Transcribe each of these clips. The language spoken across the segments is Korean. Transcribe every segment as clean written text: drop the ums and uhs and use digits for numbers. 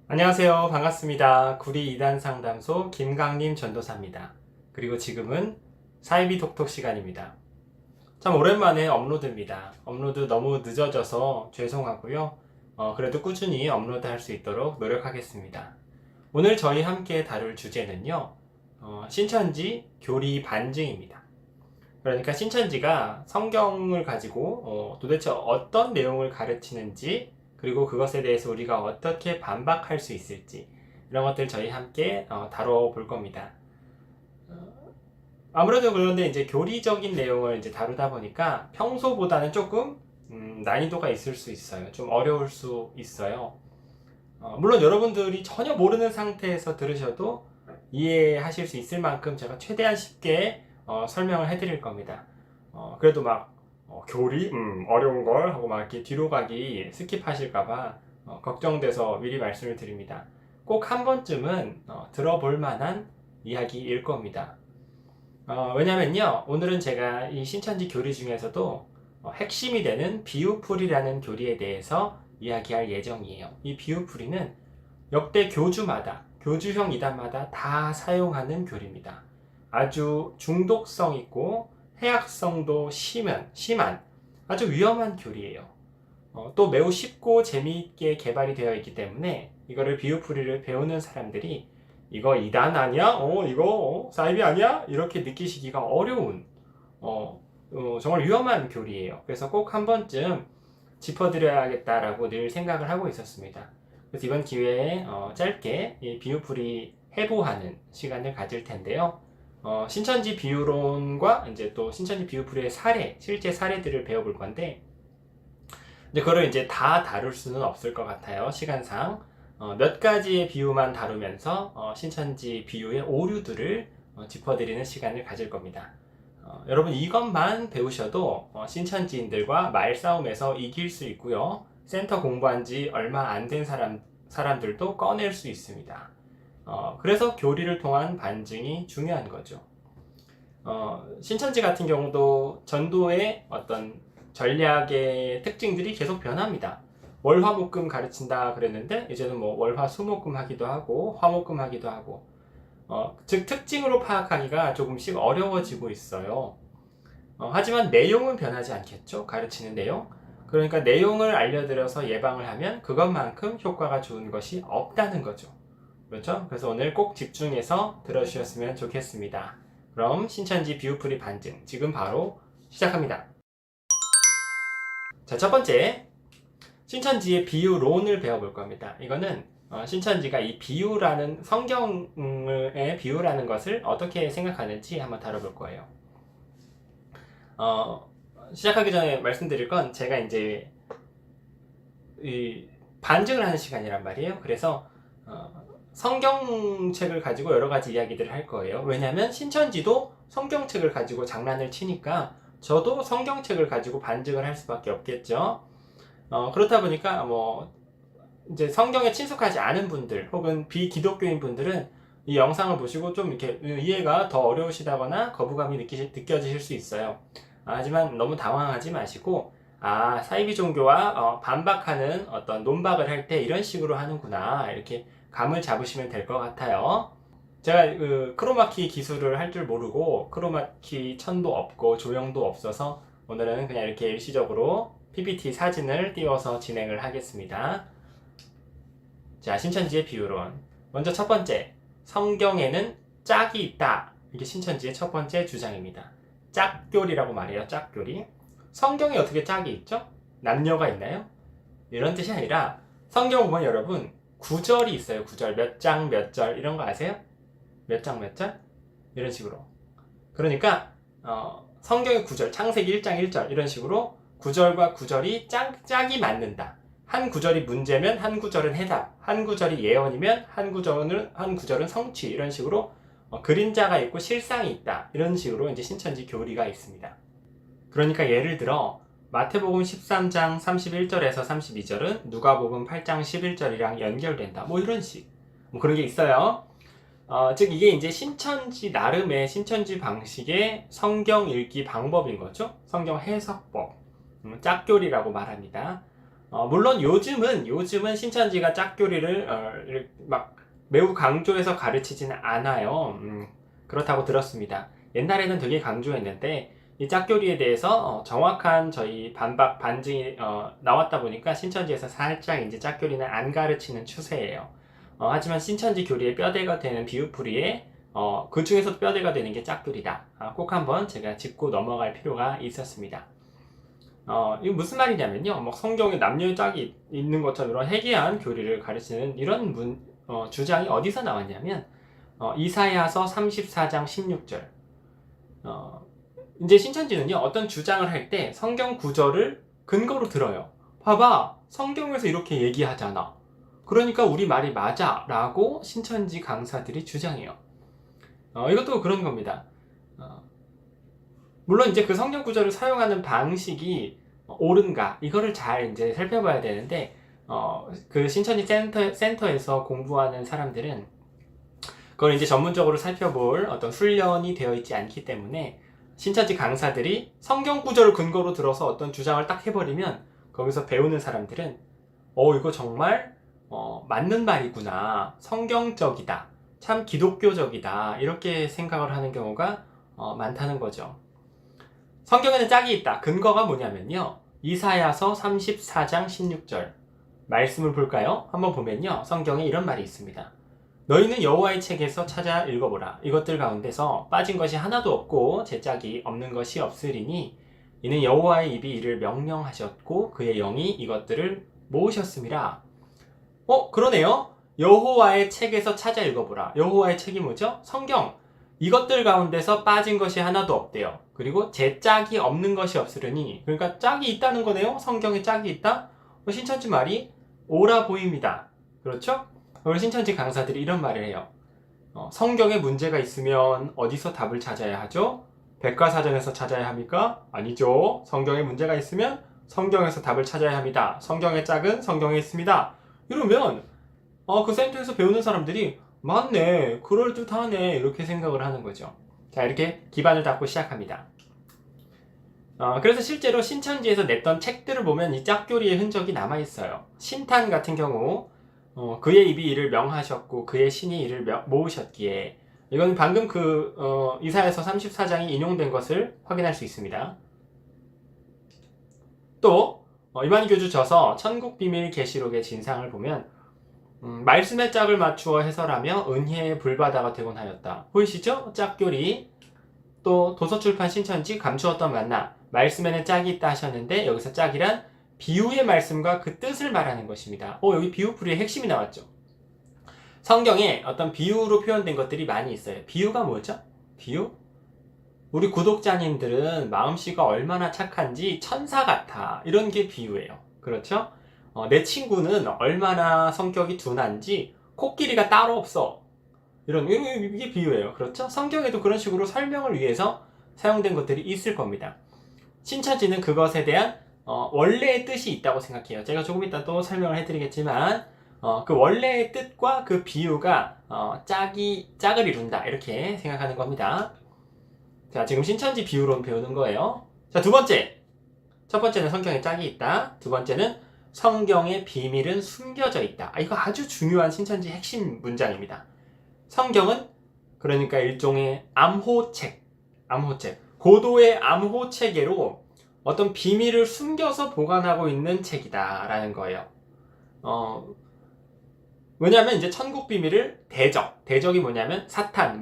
안녕하세요. 반갑습니다. 구리 이단 상담소 김강림 전도사입니다. 그리고 지금은 사이비 톡톡 시간입니다. 참 오랜만에 업로드입니다. 업로드 너무 늦어져서 죄송하고요. 그래도 꾸준히 업로드 할 수 있도록 노력하겠습니다. 오늘 저희 함께 다룰 주제는요. 신천지 교리 반증입니다. 그러니까 신천지가 성경을 가지고 도대체 어떤 내용을 가르치는지, 그리고 그것에 대해서 우리가 어떻게 반박할 수 있을지, 이런 것들 저희 함께 다뤄볼 겁니다. 아무래도 그런데 이제 교리적인 내용을 이제 다루다 보니까 평소보다는 조금 난이도가 있을 수 있어요. 좀 어려울 수 있어요. 물론 여러분들이 전혀 모르는 상태에서 들으셔도 이해하실 수 있을 만큼 제가 최대한 쉽게 설명을 해드릴 겁니다. 그래도 막 교리? 어려운 걸 하고 막 이렇게 뒤로 가기 스킵하실까봐 걱정돼서 미리 말씀을 드립니다. 꼭 한 번쯤은 들어볼 만한 이야기일 겁니다. 왜냐면요, 오늘은 제가 이 신천지 교리 중에서도 핵심이 되는 비유풀이라는 교리에 대해서 이야기할 예정이에요. 이 비유풀이는 역대 교주마다, 교주형 이단마다 다 사용하는 교리입니다. 아주 중독성 있고 해악성도 심한 아주 위험한 교리예요. 또 매우 쉽고 재미있게 개발이 되어 있기 때문에 이거를 비유풀이를 배우는 사람들이 이거 이단 아니야? 이거 사이비 아니야? 이렇게 느끼시기가 어려운 정말 위험한 교리예요. 그래서 꼭 한 번쯤 짚어드려야겠다라고 늘 생각을 하고 있었습니다. 그래서 이번 기회에 짧게 이 비유풀이 해보하는 시간을 가질 텐데요. 신천지 비유론과 이제 또 신천지 비유풀이의 실제 사례들을 배워볼 건데, 이제 그거를 이제 다 다룰 수는 없을 것 같아요. 시간상. 몇 가지의 비유만 다루면서 신천지 비유의 오류들을 짚어드리는 시간을 가질 겁니다. 여러분 이것만 배우셔도 신천지인들과 말싸움에서 이길 수 있고요. 센터 공부한 지 얼마 안 된 사람들도 꺼낼 수 있습니다. 그래서 교리를 통한 반증이 중요한 거죠. 신천지 같은 경우도 전도의 어떤 전략의 특징들이 계속 변합니다. 월화목금 가르친다 그랬는데 이제는 뭐 월화수목금 하기도 하고 화목금 하기도 하고, 즉 특징으로 파악하기가 조금씩 어려워지고 있어요. 하지만 내용은 변하지 않겠죠? 가르치는 내용. 그러니까 내용을 알려드려서 예방을 하면 그것만큼 효과가 좋은 것이 없다는 거죠. 그렇죠? 그래서 오늘 꼭 집중해서 들어주셨으면 좋겠습니다. 그럼 신천지 비유풀이 반증 지금 바로 시작합니다. 자, 첫 번째, 신천지의 비유론을 배워볼 겁니다. 이거는 신천지가 이 비유라는 성경의 비유라는 것을 어떻게 생각하는지 한번 다뤄볼 거예요. 시작하기 전에 말씀드릴 건 제가 이제 이 반증을 하는 시간이란 말이에요. 그래서 성경책을 가지고 여러 가지 이야기들을 할 거예요. 왜냐하면 신천지도 성경책을 가지고 장난을 치니까 저도 성경책을 가지고 반증을 할 수밖에 없겠죠. 그렇다 보니까 뭐 이제 성경에 친숙하지 않은 분들 혹은 비기독교인 분들은 이 영상을 보시고 좀 이렇게 이해가 더 어려우시다거나 거부감이 느껴지실 수 있어요. 하지만 너무 당황하지 마시고, 사이비 종교와 반박하는 어떤 논박을 할 때 이런 식으로 하는구나, 이렇게 감을 잡으시면 될 것 같아요. 제가 크로마키 기술을 할 줄 모르고 크로마키 천도 없고 조형도 없어서 오늘은 그냥 이렇게 일시적으로 PPT 사진을 띄워서 진행을 하겠습니다. 자, 신천지의 비유론. 먼저 첫 번째, 성경에는 짝이 있다. 이게 신천지의 첫 번째 주장입니다. 짝교리라고 말해요. 짝교리. 성경에 어떻게 짝이 있죠? 남녀가 있나요? 이런 뜻이 아니라 성경 보면 여러분 구절이 있어요. 구절. 몇 장 몇 절 이런 거 아세요? 몇 장 몇 절? 이런 식으로. 그러니까 성경의 구절, 창세기 1장 1절 이런 식으로 구절과 구절이 짝이 맞는다. 한 구절이 문제면 한 구절은 해답, 한 구절이 예언이면 한 구절은 성취, 이런 식으로 그림자가 있고 실상이 있다, 이런 식으로 이제 신천지 교리가 있습니다. 그러니까 예를 들어 마태복음 13장 31절에서 32절은 누가복음 8장 11절이랑 연결된다, 뭐 이런 식, 뭐 그런 게 있어요. 즉 이게 이제 신천지 나름의 신천지 방식의 성경 읽기 방법인 거죠. 성경 해석법, 짝교리라고 말합니다. 물론 요즘은 신천지가 짝교리를 이렇게 막 매우 강조해서 가르치지는 않아요. 그렇다고 들었습니다. 옛날에는 되게 강조했는데 이 짝교리에 대해서 정확한 저희 반증이 나왔다 보니까 신천지에서 살짝 이제 짝교리는 안 가르치는 추세예요. 하지만 신천지 교리의 뼈대가 되는 비유풀이에 그 중에서도 뼈대가 되는 게 짝교리다. 꼭 한번 제가 짚고 넘어갈 필요가 있었습니다. 이거 무슨 말이냐면요. 뭐 성경에 남녀의 짝이 있는 것처럼 이런 해괴한 교리를 가르치는 이런 주장이 어디서 나왔냐면 이사야서 34장 16절. 이제 신천지는요, 어떤 주장을 할 때 성경 구절을 근거로 들어요. 봐봐, 성경에서 이렇게 얘기하잖아. 그러니까 우리 말이 맞아. 라고 신천지 강사들이 주장해요. 이것도 그런 겁니다. 물론 이제 그 성경 구절을 사용하는 방식이 옳은가, 이거를 잘 이제 살펴봐야 되는데, 그 신천지 센터에서 공부하는 사람들은 그걸 이제 전문적으로 살펴볼 어떤 훈련이 되어 있지 않기 때문에 신천지 강사들이 성경 구절을 근거로 들어서 어떤 주장을 딱 해버리면 거기서 배우는 사람들은 이거 정말 맞는 말이구나, 성경적이다, 참 기독교적이다, 이렇게 생각을 하는 경우가 많다는 거죠. 성경에는 짝이 있다. 근거가 뭐냐면요, 이사야서 34장 16절 말씀을 볼까요? 한번 보면요, 성경에 이런 말이 있습니다. 너희는 여호와의 책에서 찾아 읽어보라. 이것들 가운데서 빠진 것이 하나도 없고 제 짝이 없는 것이 없으리니 이는 여호와의 입이 이를 명령하셨고 그의 영이 이것들을 모으셨음이라. 그러네요. 여호와의 책에서 찾아 읽어보라. 여호와의 책이 뭐죠? 성경. 이것들 가운데서 빠진 것이 하나도 없대요. 그리고 제 짝이 없는 것이 없으려니, 그러니까 짝이 있다는 거네요. 성경에 짝이 있다? 신천지 말이 옳아 보입니다. 그렇죠? 그리고 신천지 강사들이 이런 말을 해요. 성경에 문제가 있으면 어디서 답을 찾아야 하죠? 백과사전에서 찾아야 합니까? 아니죠. 성경에 문제가 있으면 성경에서 답을 찾아야 합니다. 성경의 짝은 성경에 있습니다. 이러면 그 센터에서 배우는 사람들이 맞네, 그럴듯하네, 이렇게 생각을 하는 거죠. 자, 이렇게 기반을 닦고 시작합니다. 그래서 실제로 신천지에서 냈던 책들을 보면 이 짝교리의 흔적이 남아있어요. 신탄 같은 경우 그의 입이 이를 명하셨고 그의 신이 이를 모으셨기에, 이건 방금 이사야서 34장이 인용된 것을 확인할 수 있습니다. 또 이만희 교주 저서 천국비밀 계시록의 진상을 보면 말씀의 짝을 맞추어 해설하며 은혜의 불바다가 되곤 하였다. 보이시죠? 짝교리. 또 도서출판 신천지 감추었던 만나, 말씀에는 짝이 있다 하셨는데 여기서 짝이란 비유의 말씀과 그 뜻을 말하는 것입니다. 여기 비유풀이의 핵심이 나왔죠. 성경에 어떤 비유로 표현된 것들이 많이 있어요. 비유가 뭐죠? 비유? 우리 구독자님들은 마음씨가 얼마나 착한지 천사 같아, 이런 게 비유예요. 그렇죠? 내 친구는 얼마나 성격이 둔한지 코끼리가 따로 없어, 이게 비유예요. 그렇죠? 성경에도 그런 식으로 설명을 위해서 사용된 것들이 있을 겁니다. 신천지는 그것에 대한 원래의 뜻이 있다고 생각해요. 제가 조금 이따 또 설명을 해드리겠지만 그 원래의 뜻과 그 비유가 짝을 이룬다, 이렇게 생각하는 겁니다. 자, 지금 신천지 비유론 배우는 거예요. 자, 두 번째. 첫 번째는 성경에 짝이 있다. 두 번째는 성경의 비밀은 숨겨져 있다. 이거 아주 중요한 신천지 핵심 문장입니다. 성경은 그러니까 일종의 암호책, 고도의 암호체계로 어떤 비밀을 숨겨서 보관하고 있는 책이다 라는 거예요. 왜냐하면 이제 천국 비밀을 대적이 뭐냐면 사탄,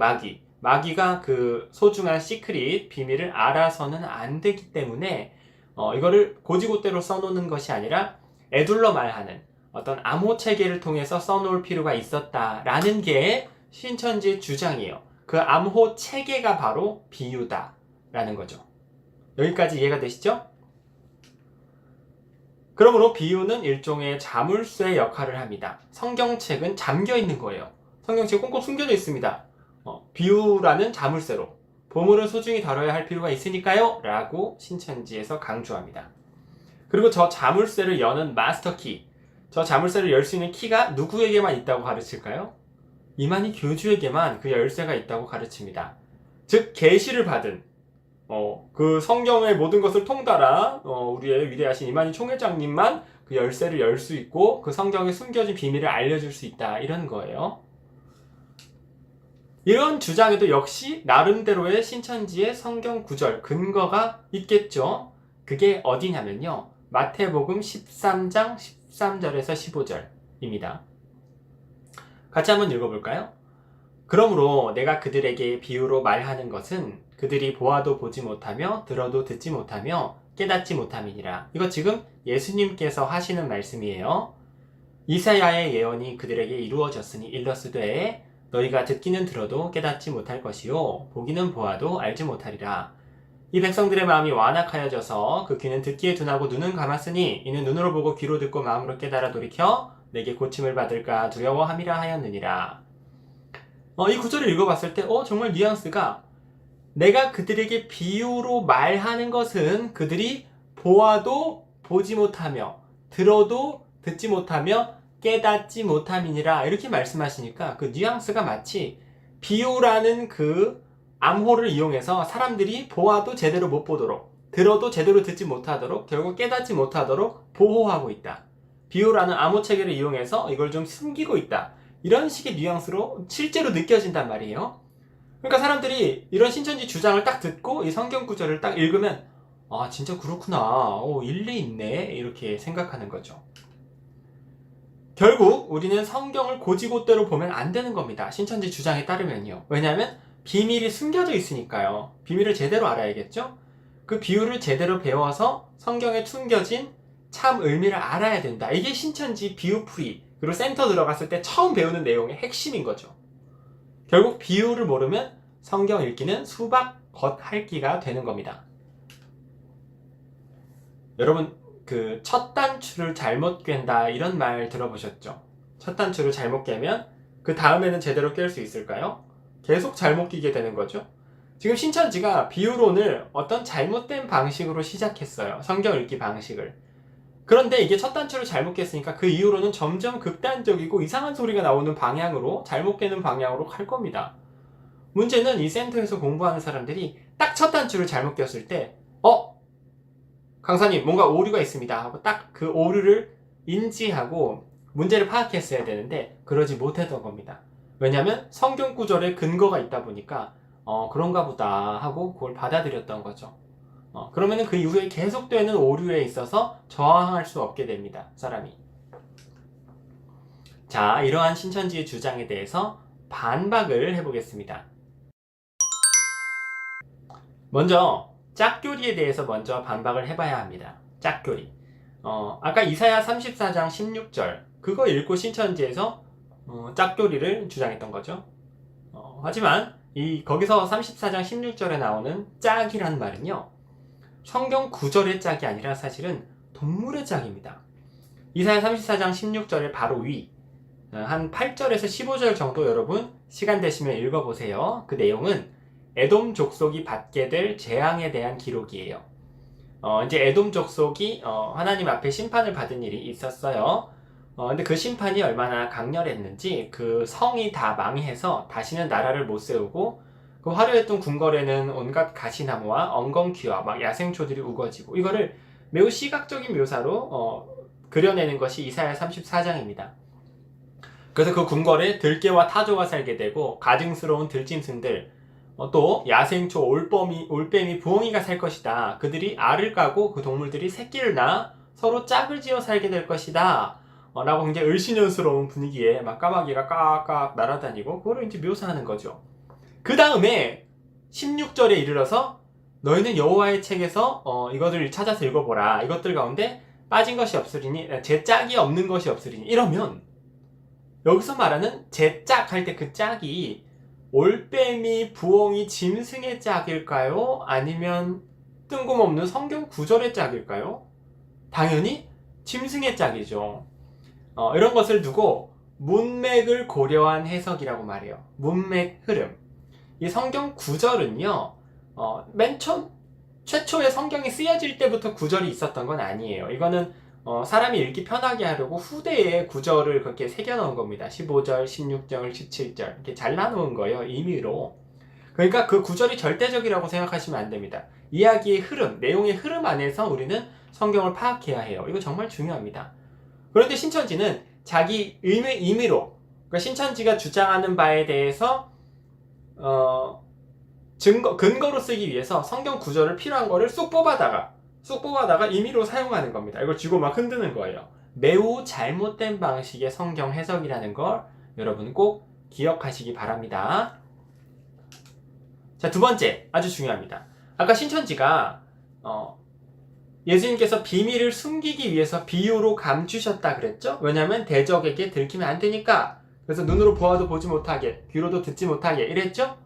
마귀가 그 소중한 시크릿 비밀을 알아서는 안 되기 때문에 이거를 고지고대로 써놓는 것이 아니라 애둘러 말하는 어떤 암호체계를 통해서 써놓을 필요가 있었다라는 게 신천지의 주장이에요. 그 암호체계가 바로 비유다라는 거죠. 여기까지 이해가 되시죠? 그러므로 비유는 일종의 자물쇠 역할을 합니다. 성경책은 잠겨 있는 거예요. 성경책 꽁꽁 숨겨져 있습니다. 비유라는 자물쇠로 보물은 소중히 다뤄야 할 필요가 있으니까요 라고 신천지에서 강조합니다. 그리고 저 자물쇠를 여는 마스터키, 저 자물쇠를 열 수 있는 키가 누구에게만 있다고 가르칠까요? 이만희 교주에게만 그 열쇠가 있다고 가르칩니다. 즉 계시를 받은 그 성경의 모든 것을 통달한 우리의 위대하신 이만희 총회장님만 그 열쇠를 열 수 있고 그 성경에 숨겨진 비밀을 알려줄 수 있다 이런 거예요. 이런 주장에도 역시 나름대로의 신천지의 성경 구절 근거가 있겠죠. 그게 어디냐면요. 마태복음 13장 13절에서 15절입니다. 같이 한번 읽어볼까요? 그러므로 내가 그들에게 비유로 말하는 것은 그들이 보아도 보지 못하며 들어도 듣지 못하며 깨닫지 못함이니라. 이거 지금 예수님께서 하시는 말씀이에요. 이사야의 예언이 그들에게 이루어졌으니 일러스되 너희가 듣기는 들어도 깨닫지 못할 것이요 보기는 보아도 알지 못하리라. 이 백성들의 마음이 완악하여져서 그 귀는 듣기에 둔하고 눈은 감았으니 이는 눈으로 보고 귀로 듣고 마음으로 깨달아 돌이켜 내게 고침을 받을까 두려워함이라 하였느니라. 이 구절을 읽어봤을 때 정말 뉘앙스가 내가 그들에게 비유로 말하는 것은 그들이 보아도 보지 못하며 들어도 듣지 못하며 깨닫지 못함이니라 이렇게 말씀하시니까 그 뉘앙스가 마치 비유라는 그 암호를 이용해서 사람들이 보아도 제대로 못 보도록 들어도 제대로 듣지 못하도록 결국 깨닫지 못하도록 보호하고 있다. 비유라는 암호 체계를 이용해서 이걸 좀 숨기고 있다. 이런 식의 뉘앙스로 실제로 느껴진단 말이에요. 그러니까 사람들이 이런 신천지 주장을 딱 듣고 이 성경 구절을 딱 읽으면 아 진짜 그렇구나. 일리 있네. 이렇게 생각하는 거죠. 결국 우리는 성경을 고지고대로 보면 안 되는 겁니다. 신천지 주장에 따르면요. 왜냐하면 비밀이 숨겨져 있으니까요. 비밀을 제대로 알아야겠죠? 그 비유를 제대로 배워서 성경에 숨겨진 참 의미를 알아야 된다. 이게 신천지 비유풀이 그리고 센터 들어갔을 때 처음 배우는 내용의 핵심인 거죠. 결국 비유를 모르면 성경 읽기는 수박 겉핥기가 되는 겁니다. 여러분 그 첫 단추를 잘못 꿰다 이런 말 들어보셨죠? 첫 단추를 잘못 꿰면 그 다음에는 제대로 꿰 수 있을까요? 계속 잘못 끼게 되는 거죠. 지금 신천지가 비유론을 어떤 잘못된 방식으로 시작했어요. 성경 읽기 방식을. 그런데 이게 첫 단추를 잘못 깼으니까 그 이후로는 점점 극단적이고 이상한 소리가 나오는 방향으로 잘못 깨는 방향으로 갈 겁니다. 문제는 이 센터에서 공부하는 사람들이 딱 첫 단추를 잘못 꼈을 때 강사님 뭔가 오류가 있습니다 하고 딱 그 오류를 인지하고 문제를 파악했어야 되는데 그러지 못했던 겁니다. 왜냐하면 성경 구절에 근거가 있다 보니까 그런가 보다 하고 그걸 받아들였던 거죠. 그러면은 그 이후에 계속되는 오류에 있어서 저항할 수 없게 됩니다. 사람이. 자, 이러한 신천지의 주장에 대해서 반박을 해보겠습니다. 먼저 짝교리에 대해서 먼저 반박을 해봐야 합니다. 짝교리. 아까 이사야 34장 16절 그거 읽고 신천지에서 짝교리를 주장했던 거죠. 하지만 거기서 34장 16절에 나오는 짝이란 말은요. 성경 구절의 짝이 아니라 사실은 동물의 짝입니다. 이사야 34장 16절의 바로 위, 한 8절에서 15절 정도 여러분 시간 되시면 읽어보세요. 그 내용은 에돔 족속이 받게 될 재앙에 대한 기록이에요. 이제 에돔 족속이 하나님 앞에 심판을 받은 일이 있었어요. 근데 그 심판이 얼마나 강렬했는지 그 성이 다 망해서 다시는 나라를 못 세우고 그 화려했던 궁궐에는 온갖 가시나무와 엉겅퀴와 막 야생초들이 우거지고 이거를 매우 시각적인 묘사로 그려내는 것이 이사야 34장입니다. 그래서 그 궁궐에 들깨와 타조가 살게 되고 가증스러운 들짐승들 또 야생초, 올빼미, 부엉이가 살 것이다. 그들이 알을 까고 그 동물들이 새끼를 낳아 서로 짝을 지어 살게 될 것이다. 라고 굉장히 을씨년스러운 분위기에 막 까마귀가 깍깍 날아다니고 그거를 이제 묘사하는 거죠. 그 다음에 16절에 이르러서 너희는 여호와의 책에서 이것을 찾아서 읽어보라. 이것들 가운데 빠진 것이 없으리니 제 짝이 없는 것이 없으리니 이러면 여기서 말하는 제 짝 할 때 그 짝이 올빼미, 부엉이, 짐승의 짝일까요? 아니면 뜬금없는 성경 구절의 짝일까요? 당연히 짐승의 짝이죠. 이런 것을 두고 문맥을 고려한 해석이라고 말해요. 문맥 흐름. 이 성경 구절은요, 최초에 성경이 쓰여질 때부터 구절이 있었던 건 아니에요. 이거는 사람이 읽기 편하게 하려고 후대에 구절을 그렇게 새겨놓은 겁니다. 15절, 16절, 17절 이렇게 잘라놓은 거예요. 임의로. 그러니까 그 구절이 절대적이라고 생각하시면 안 됩니다. 이야기의 흐름, 내용의 흐름 안에서 우리는 성경을 파악해야 해요. 이거 정말 중요합니다. 그런데 신천지는 자기 임의로, 그러니까 신천지가 주장하는 바에 대해서 근거로 쓰기 위해서 성경 구절을 필요한 거를 쑥 뽑아다가 임의로 사용하는 겁니다. 이걸 쥐고 막 흔드는 거예요. 매우 잘못된 방식의 성경 해석이라는 걸 여러분 꼭 기억하시기 바랍니다. 자, 두 번째, 아주 중요합니다. 아까 신천지가 예수님께서 비밀을 숨기기 위해서 비유로 감추셨다 그랬죠? 왜냐하면 대적에게 들키면 안 되니까. 그래서 눈으로 보아도 보지 못하게, 귀로도 듣지 못하게 이랬죠?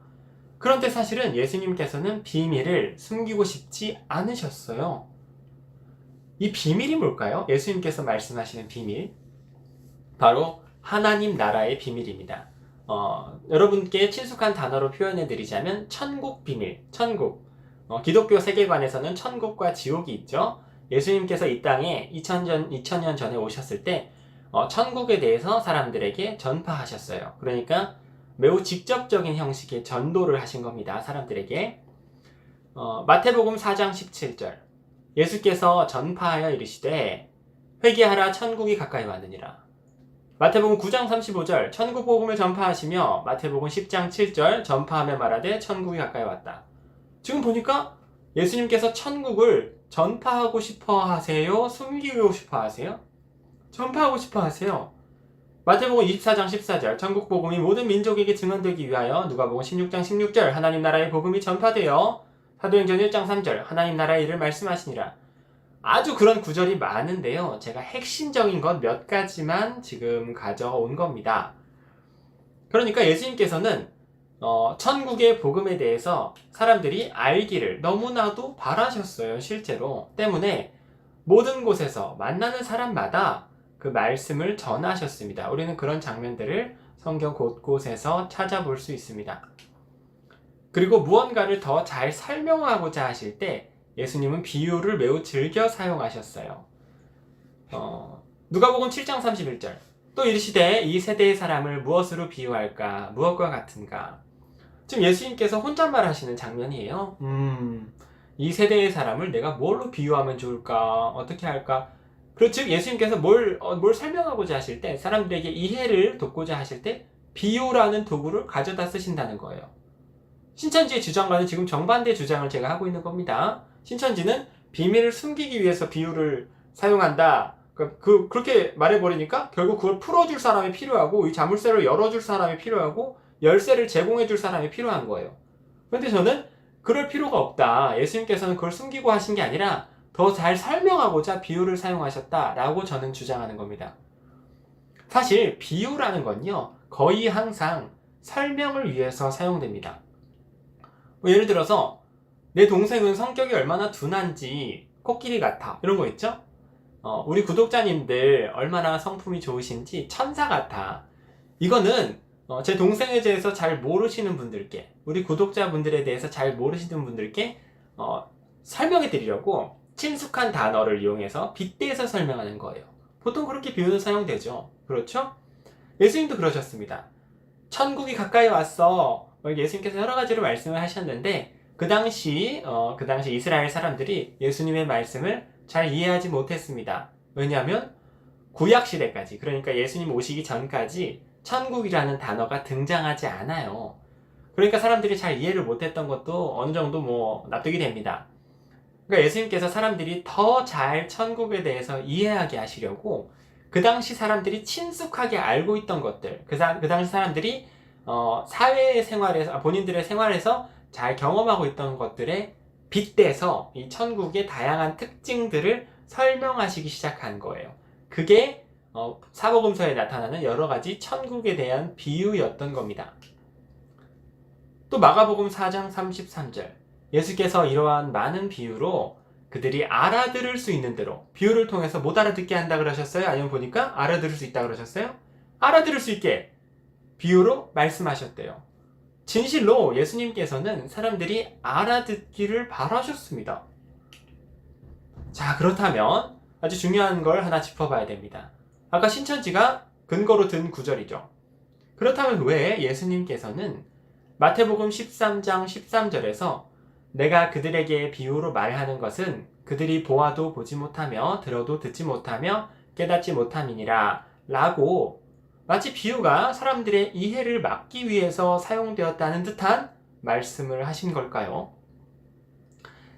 그런데 사실은 예수님께서는 비밀을 숨기고 싶지 않으셨어요. 이 비밀이 뭘까요? 예수님께서 말씀하시는 비밀, 바로 하나님 나라의 비밀입니다. 여러분께 친숙한 단어로 표현해 드리자면 천국 비밀, 천국. 기독교 세계관에서는 천국과 지옥이 있죠. 예수님께서 이 땅에 2000년 전에 오셨을 때 천국에 대해서 사람들에게 전파하셨어요. 그러니까 매우 직접적인 형식의 전도를 하신 겁니다. 사람들에게. 마태복음 4장 17절, 예수께서 전파하여 이르시되 회개하라, 천국이 가까이 왔느니라. 마태복음 9장 35절, 천국 복음을 전파하시며 마태복음 10장 7절, 전파하며 말하되 천국이 가까이 왔다. 지금 보니까 예수님께서 천국을 전파하고 싶어 하세요? 숨기고 싶어 하세요? 전파하고 싶어 하세요. 마태복음 24장 14절, 천국 복음이 모든 민족에게 증언되기 위하여. 누가복음 16장 16절, 하나님 나라의 복음이 전파되어. 사도행전 1장 3절, 하나님 나라의 일을 말씀하시니라. 아주 그런 구절이 많은데요. 제가 핵심적인 것 몇 가지만 지금 가져온 겁니다. 그러니까 예수님께서는 천국의 복음에 대해서 사람들이 알기를 너무나도 바라셨어요. 실제로. 때문에 모든 곳에서 만나는 사람마다 그 말씀을 전하셨습니다. 우리는 그런 장면들을 성경 곳곳에서 찾아볼 수 있습니다. 그리고 무언가를 더 잘 설명하고자 하실 때 예수님은 비유를 매우 즐겨 사용하셨어요. 누가복음 7장 31절, 또 이르시되 이 세대의 사람을 무엇으로 비유할까? 무엇과 같은가? 지금 예수님께서 혼잣말 하시는 장면이에요. 이 세대의 사람을 내가 뭘로 비유하면 좋을까? 어떻게 할까? 즉 예수님께서 뭘 설명하고자 하실 때, 사람들에게 이해를 돕고자 하실 때 비유라는 도구를 가져다 쓰신다는 거예요. 신천지의 주장과는 지금 정반대 주장을 제가 하고 있는 겁니다. 신천지는 비밀을 숨기기 위해서 비유를 사용한다. 그렇게 말해버리니까 결국 그걸 풀어줄 사람이 필요하고, 이 자물쇠를 열어줄 사람이 필요하고, 열쇠를 제공해줄 사람이 필요한 거예요. 그런데 저는 그럴 필요가 없다. 예수님께서는 그걸 숨기고 하신 게 아니라 더 잘 설명하고자 비유를 사용하셨다라고 저는 주장하는 겁니다. 사실 비유라는 건요, 거의 항상 설명을 위해서 사용됩니다. 예를 들어서 내 동생은 성격이 얼마나 둔한지 코끼리 같아, 이런 거 있죠? 우리 구독자님들 얼마나 성품이 좋으신지 천사 같아. 이거는 제 동생에 대해서 잘 모르시는 분들께, 우리 구독자분들에 대해서 잘 모르시는 분들께 설명해 드리려고 친숙한 단어를 이용해서 빗대서 설명하는 거예요. 보통 그렇게 비유는 사용되죠. 그렇죠? 예수님도 그러셨습니다. 천국이 가까이 왔어. 예수님께서 여러 가지로 말씀을 하셨는데 그 당시 이스라엘 사람들이 예수님의 말씀을 잘 이해하지 못했습니다. 왜냐하면 구약 시대까지, 그러니까 예수님 오시기 전까지 천국이라는 단어가 등장하지 않아요. 그러니까 사람들이 잘 이해를 못했던 것도 어느 정도 납득이 됩니다. 그러니까 예수님께서 사람들이 더 잘 천국에 대해서 이해하게 하시려고 그 당시 사람들이 친숙하게 알고 있던 것들, 그 당시 사람들이 사회 생활에서, 본인들의 생활에서 잘 경험하고 있던 것들에 빗대서 이 천국의 다양한 특징들을 설명하시기 시작한 거예요. 그게 사복음서에 나타나는 여러 가지 천국에 대한 비유였던 겁니다. 또 마가복음 4장 33절, 예수께서 이러한 많은 비유로 그들이 알아들을 수 있는 대로, 비유를 통해서 못 알아듣게 한다 그러셨어요? 아니면 보니까 알아들을 수 있다 그러셨어요? 알아들을 수 있게 비유로 말씀하셨대요. 진실로 예수님께서는 사람들이 알아듣기를 바라셨습니다. 자, 그렇다면 아주 중요한 걸 하나 짚어봐야 됩니다. 아까 신천지가 근거로 든 구절이죠. 그렇다면 왜 예수님께서는 마태복음 13장 13절에서 내가 그들에게 비유로 말하는 것은 그들이 보아도 보지 못하며 들어도 듣지 못하며 깨닫지 못함이니라 라고 마치 비유가 사람들의 이해를 막기 위해서 사용되었다는 듯한 말씀을 하신 걸까요?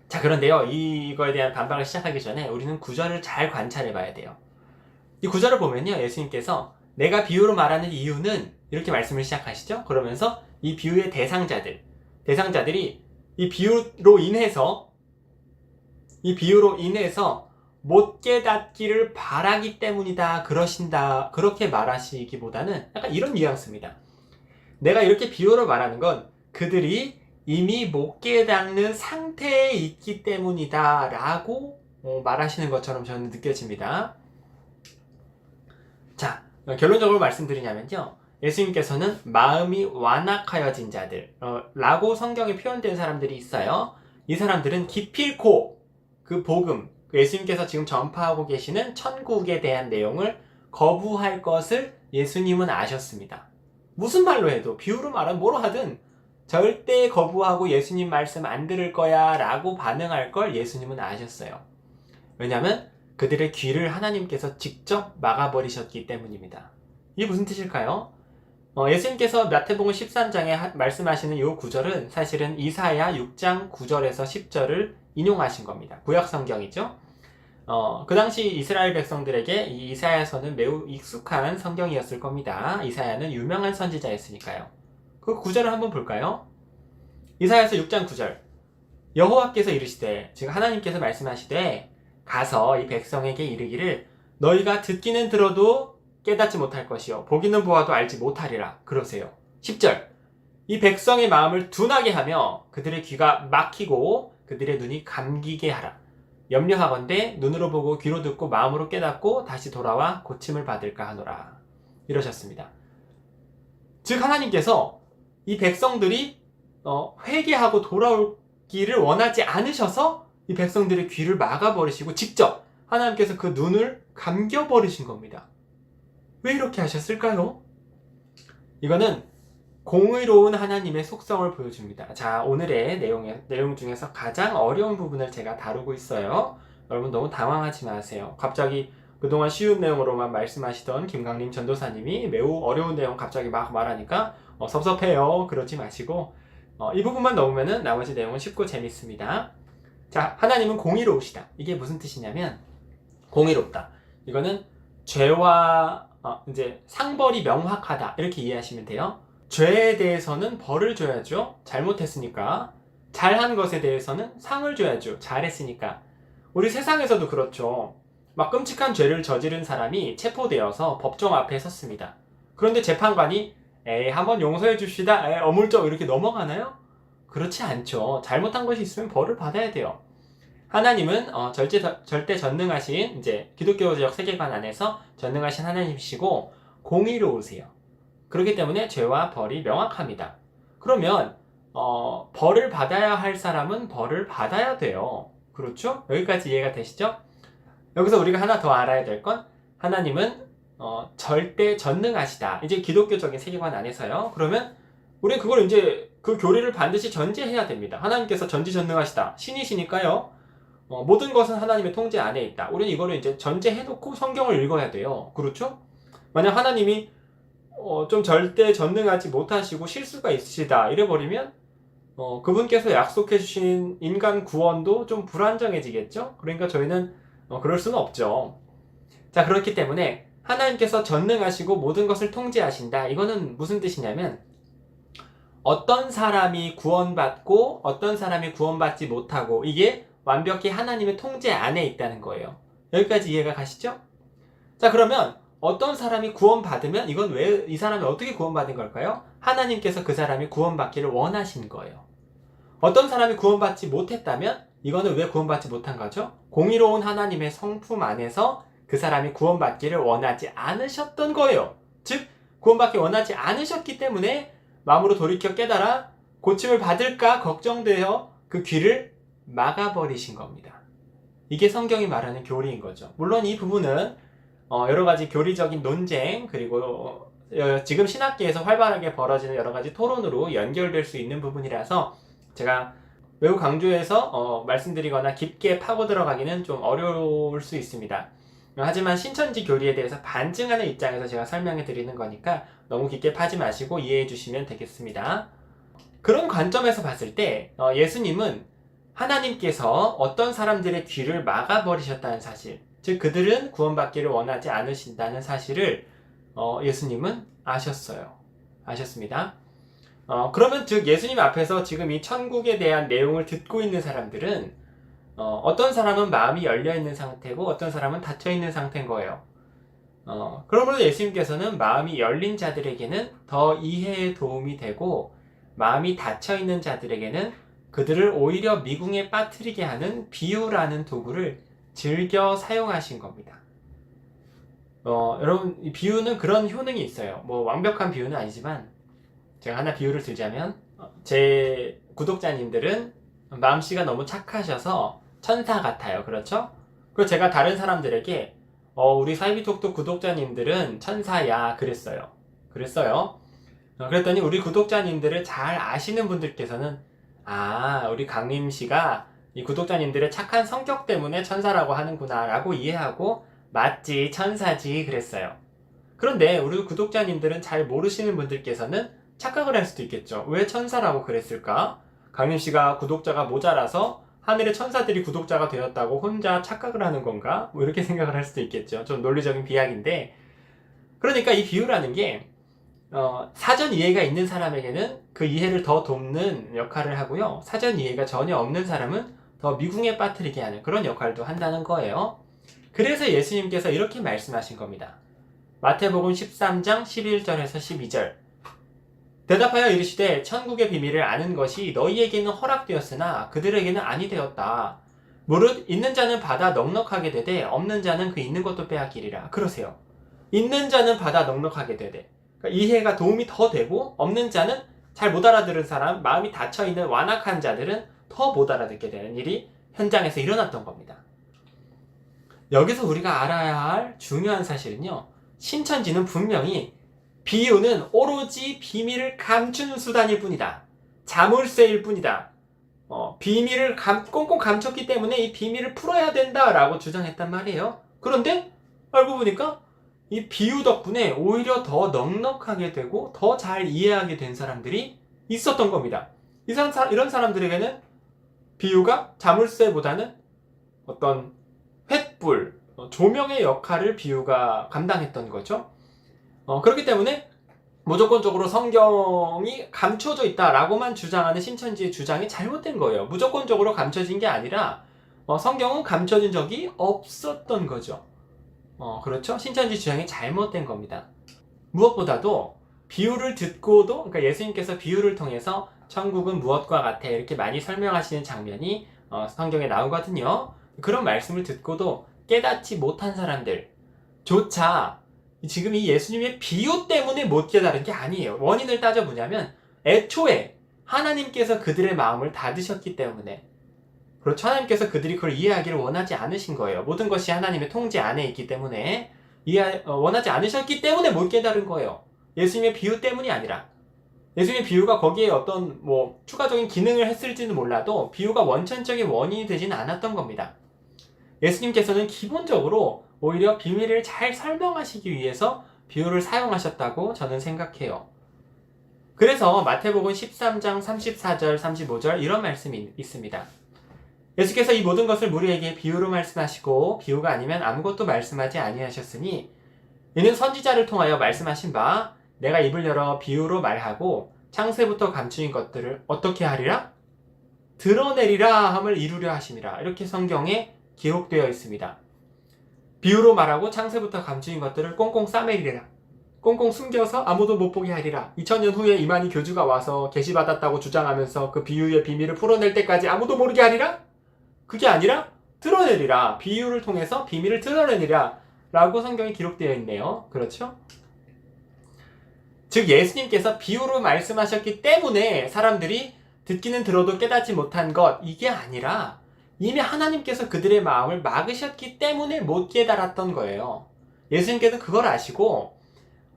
자, 그런데요, 이거에 대한 반박을 시작하기 전에 우리는 구절을 잘 관찰해 봐야 돼요. 이 구절을 보면요, 예수님께서 내가 비유로 말하는 이유는 이렇게 말씀을 시작하시죠. 그러면서 이 비유의 대상자들이 이 비유로 인해서 못 깨닫기를 바라기 때문이다, 그렇게 말하시기보다는 약간 이런 뉘앙스입니다. 내가 이렇게 비유로 말하는 건 그들이 이미 못 깨닫는 상태에 있기 때문이다 라고 말하시는 것처럼 저는 느껴집니다. 자, 결론적으로 말씀드리냐면요, 예수님께서는 마음이 완악하여진 자들 라고 성경에 표현된 사람들이 있어요. 이 사람들은 기필코 그 복음, 예수님께서 지금 전파하고 계시는 천국에 대한 내용을 거부할 것을 예수님은 아셨습니다. 무슨 말로 해도, 비유로 말하면 뭐로 하든 절대 거부하고 예수님 말씀 안 들을 거야 라고 반응할 걸 예수님은 아셨어요. 왜냐하면 그들의 귀를 하나님께서 직접 막아버리셨기 때문입니다. 이게 무슨 뜻일까요? 예수님께서 마태복음 13장에 말씀하시는 이 구절은 사실은 이사야 6장 9절에서 10절을 인용하신 겁니다. 구약 성경이죠. 그 당시 이스라엘 백성들에게 이 이사야서는 매우 익숙한 성경이었을 겁니다. 이사야는 유명한 선지자였으니까요. 그 구절을 한번 볼까요? 이사야서 6장 9절. 여호와께서 이르시되, 즉 하나님께서 말씀하시되, 가서 이 백성에게 이르기를 너희가 듣기는 들어도 깨닫지 못할 것이요 보기는 보아도 알지 못하리라 그러세요. 10절. 이 백성의 마음을 둔하게 하며 그들의 귀가 막히고 그들의 눈이 감기게 하라. 염려하건대 눈으로 보고 귀로 듣고 마음으로 깨닫고 다시 돌아와 고침을 받을까 하노라. 이러셨습니다. 즉 하나님께서 이 백성들이 회개하고 돌아오기를 원하지 않으셔서 이 백성들의 귀를 막아버리시고 직접 하나님께서 그 눈을 감겨버리신 겁니다. 왜 이렇게 하셨을까요? 이거는 공의로운 하나님의 속성을 보여줍니다. 자, 오늘의 내용 중에서 가장 어려운 부분을 제가 다루고 있어요. 여러분 너무 당황하지 마세요. 갑자기 그동안 쉬운 내용으로만 말씀하시던 김강림 전도사님이 매우 어려운 내용 갑자기 막 말하니까 섭섭해요. 그러지 마시고 이 부분만 넣으면 나머지 내용은 쉽고 재밌습니다. 자, 하나님은 공의로우시다. 이게 무슨 뜻이냐면 공의롭다. 이거는 죄와 이제 상벌이 명확하다. 이렇게 이해하시면 돼요. 죄에 대해서는 벌을 줘야죠. 잘못했으니까. 잘한 것에 대해서는 상을 줘야죠. 잘했으니까. 우리 세상에서도 그렇죠. 막 끔찍한 죄를 저지른 사람이 체포되어서 법정 앞에 섰습니다. 그런데 재판관이 한번 용서해 줍시다. 어물쩍 이렇게 넘어가나요? 그렇지 않죠. 잘못한 것이 있으면 벌을 받아야 돼요. 하나님은 절대 전능하신 이제 기독교적 세계관 안에서 전능하신 하나님이시고 공의로우세요. 그렇기 때문에 죄와 벌이 명확합니다. 그러면 벌을 받아야 할 사람은 벌을 받아야 돼요. 그렇죠? 여기까지 이해가 되시죠? 여기서 우리가 하나 더 알아야 될 건 하나님은 절대 전능하시다. 이제 기독교적인 세계관 안에서요. 그러면 우리는 그걸 이제 그 교리를 반드시 전제해야 됩니다. 하나님께서 전지전능하시다. 신이시니까요. 모든 것은 하나님의 통제 안에 있다. 우리는 이거를 이제 전제해놓고 성경을 읽어야 돼요. 그렇죠? 만약 하나님이 좀 절대 전능하지 못하시고 실수가 있으시다 이래버리면 그분께서 약속해 주신 인간 구원도 좀 불안정해지겠죠? 그러니까 저희는 그럴 수는 없죠. 자, 그렇기 때문에 하나님께서 전능하시고 모든 것을 통제하신다. 이거는 무슨 뜻이냐면 어떤 사람이 구원받고 어떤 사람이 구원받지 못하고 이게 완벽히 하나님의 통제 안에 있다는 거예요. 여기까지 이해가 가시죠? 자, 그러면 어떤 사람이 구원받으면 이건 왜 이 사람이 어떻게 구원받은 걸까요? 하나님께서 그 사람이 구원받기를 원하신 거예요. 어떤 사람이 구원받지 못했다면 이거는 왜 구원받지 못한 거죠? 공의로운 하나님의 성품 안에서 그 사람이 구원받기를 원하지 않으셨던 거예요. 즉 구원받기 원하지 않으셨기 때문에 마음으로 돌이켜 깨달아 고침을 받을까 걱정되어 그 귀를 막아버리신 겁니다. 이게 성경이 말하는 교리인 거죠. 물론 이 부분은 여러 가지 교리적인 논쟁 그리고 지금 신학계에서 활발하게 벌어지는 여러 가지 토론으로 연결될 수 있는 부분이라서 제가 매우 강조해서 말씀드리거나 깊게 파고 들어가기는 좀 어려울 수 있습니다. 하지만 신천지 교리에 대해서 반증하는 입장에서 제가 설명해 드리는 거니까 너무 깊게 파지 마시고 이해해 주시면 되겠습니다. 그런 관점에서 봤을 때 예수님은 하나님께서 어떤 사람들의 귀를 막아버리셨다는 사실, 즉 그들은 구원받기를 원하지 않으신다는 사실을 예수님은 아셨어요. 아셨습니다. 그러면 즉 예수님 앞에서 지금 이 천국에 대한 내용을 듣고 있는 사람들은 어떤 사람은 마음이 열려있는 상태고 어떤 사람은 닫혀있는 상태인 거예요. 그러므로 예수님께서는 마음이 열린 자들에게는 더 이해에 도움이 되고 마음이 닫혀있는 자들에게는 그들을 오히려 미궁에 빠뜨리게 하는 비유라는 도구를 즐겨 사용하신 겁니다. 여러분, 이 비유는 그런 효능이 있어요. 뭐 완벽한 비유는 아니지만 제가 하나 비유를 들자면 제 구독자님들은 마음씨가 너무 착하셔서 천사 같아요. 그렇죠? 그리고 제가 다른 사람들에게 우리 사이비톡톡 구독자님들은 천사야 그랬어요. 그랬더니 우리 구독자님들을 잘 아시는 분들께서는 우리 강림씨가 이 구독자님들의 착한 성격 때문에 천사라고 하는구나 라고 이해하고 맞지 천사지 그랬어요. 그런데 우리 구독자님들은 잘 모르시는 분들께서는 착각을 할 수도 있겠죠. 왜 천사라고 그랬을까? 강림씨가 구독자가 모자라서 하늘의 천사들이 구독자가 되었다고 혼자 착각을 하는 건가? 뭐 이렇게 생각을 할 수도 있겠죠. 좀 논리적인 비약인데, 그러니까 이 비유라는 게 사전 이해가 있는 사람에게는 그 이해를 더 돕는 역할을 하고요. 사전 이해가 전혀 없는 사람은 더 미궁에 빠뜨리게 하는 그런 역할도 한다는 거예요. 그래서 예수님께서 이렇게 말씀하신 겁니다. 마태복음 13장 11절에서 12절. 대답하여 이르시되 천국의 비밀을 아는 것이 너희에게는 허락되었으나 그들에게는 아니 되었다. 무릇 있는 자는 받아 넉넉하게 되되 없는 자는 그 있는 것도 빼앗기리라. 그러세요. 있는 자는 받아 넉넉하게 되되, 그러니까 이해가 도움이 더 되고 없는 자는 잘 못 알아들은 사람, 마음이 닫혀있는 완악한 자들은 더 못 알아듣게 되는 일이 현장에서 일어났던 겁니다. 여기서 우리가 알아야 할 중요한 사실은요, 신천지는 분명히 비유는 오로지 비밀을 감추는 수단일 뿐이다. 자물쇠일 뿐이다. 비밀을 꽁꽁 감췄기 때문에 이 비밀을 풀어야 된다라고 주장했단 말이에요. 그런데 알고 보니까 이 비유 덕분에 오히려 더 넉넉하게 되고 더 잘 이해하게 된 사람들이 있었던 겁니다. 이런 사람들에게는 비유가 자물쇠보다는 어떤 횃불, 조명의 역할을 비유가 감당했던 거죠. 그렇기 때문에 무조건적으로 성경이 감춰져 있다라고만 주장하는 신천지의 주장이 잘못된 거예요. 무조건적으로 감춰진 게 아니라 성경은 감춰진 적이 없었던 거죠. 그렇죠? 신천지 주장이 잘못된 겁니다. 무엇보다도 비유를 듣고도, 그러니까 예수님께서 비유를 통해서 천국은 무엇과 같아 이렇게 많이 설명하시는 장면이 성경에 나오거든요. 그런 말씀을 듣고도 깨닫지 못한 사람들조차 지금 이 예수님의 비유 때문에 못 깨달은 게 아니에요. 원인을 따져보자면 애초에 하나님께서 그들의 마음을 닫으셨기 때문에, 그렇죠. 하나님께서 그들이 그걸 이해하기를 원하지 않으신 거예요. 모든 것이 하나님의 통제 안에 있기 때문에 원하지 않으셨기 때문에 못 깨달은 거예요. 예수님의 비유 때문이 아니라. 예수님의 비유가 거기에 어떤 추가적인 기능을 했을지는 몰라도 비유가 원천적인 원인이 되지는 않았던 겁니다. 예수님께서는 기본적으로 오히려 비밀을 잘 설명하시기 위해서 비유를 사용하셨다고 저는 생각해요. 그래서 마태복음 13장 34절 35절 이런 말씀이 있습니다. 예수께서 이 모든 것을 무리에게 비유로 말씀하시고 비유가 아니면 아무것도 말씀하지 아니하셨으니 이는 선지자를 통하여 말씀하신 바 내가 입을 열어 비유로 말하고 창세부터 감추인 것들을 어떻게 하리라? 드러내리라 함을 이루려 하심이라. 이렇게 성경에 기록되어 있습니다. 비유로 말하고 창세부터 감추인 것들을 꽁꽁 싸매리라. 꽁꽁 숨겨서 아무도 못 보게 하리라. 2000년 후에 이만희 교주가 와서 계시받았다고 주장하면서 그 비유의 비밀을 풀어낼 때까지 아무도 모르게 하리라? 그게 아니라 드러내리라. 비유를 통해서 비밀을 드러내리라 라고 성경에 기록되어 있네요. 그렇죠? 즉 예수님께서 비유로 말씀하셨기 때문에 사람들이 듣기는 들어도 깨닫지 못한 것, 이게 아니라 이미 하나님께서 그들의 마음을 막으셨기 때문에 못 깨달았던 거예요. 예수님께서 그걸 아시고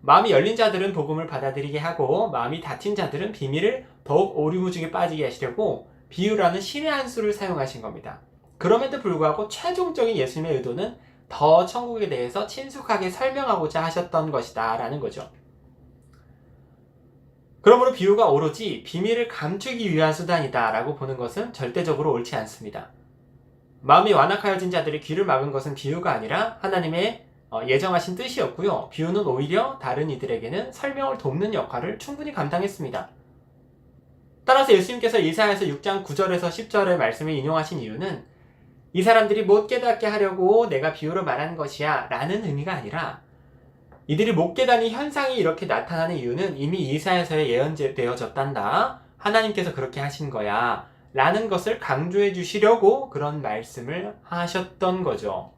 마음이 열린 자들은 복음을 받아들이게 하고 마음이 닫힌 자들은 비밀을 더욱 오리무중에 빠지게 하시려고 비유라는 신의 한 수를 사용하신 겁니다. 그럼에도 불구하고 최종적인 예수님의 의도는 더 천국에 대해서 친숙하게 설명하고자 하셨던 것이다 라는 거죠. 그러므로 비유가 오로지 비밀을 감추기 위한 수단이다 라고 보는 것은 절대적으로 옳지 않습니다. 마음이 완악하여진 자들이 귀를 막은 것은 비유가 아니라 하나님의 예정하신 뜻이었고요. 비유는 오히려 다른 이들에게는 설명을 돕는 역할을 충분히 감당했습니다. 따라서 예수님께서 이사야서 6장 9절에서 10절의 말씀을 인용하신 이유는 이 사람들이 못 깨닫게 하려고 내가 비유로 말하는 것이야 라는 의미가 아니라 이들이 못 깨닫는 현상이 이렇게 나타나는 이유는 이미 이사야서에 예언되어졌단다. 하나님께서 그렇게 하신 거야 라는 것을 강조해 주시려고 그런 말씀을 하셨던 거죠.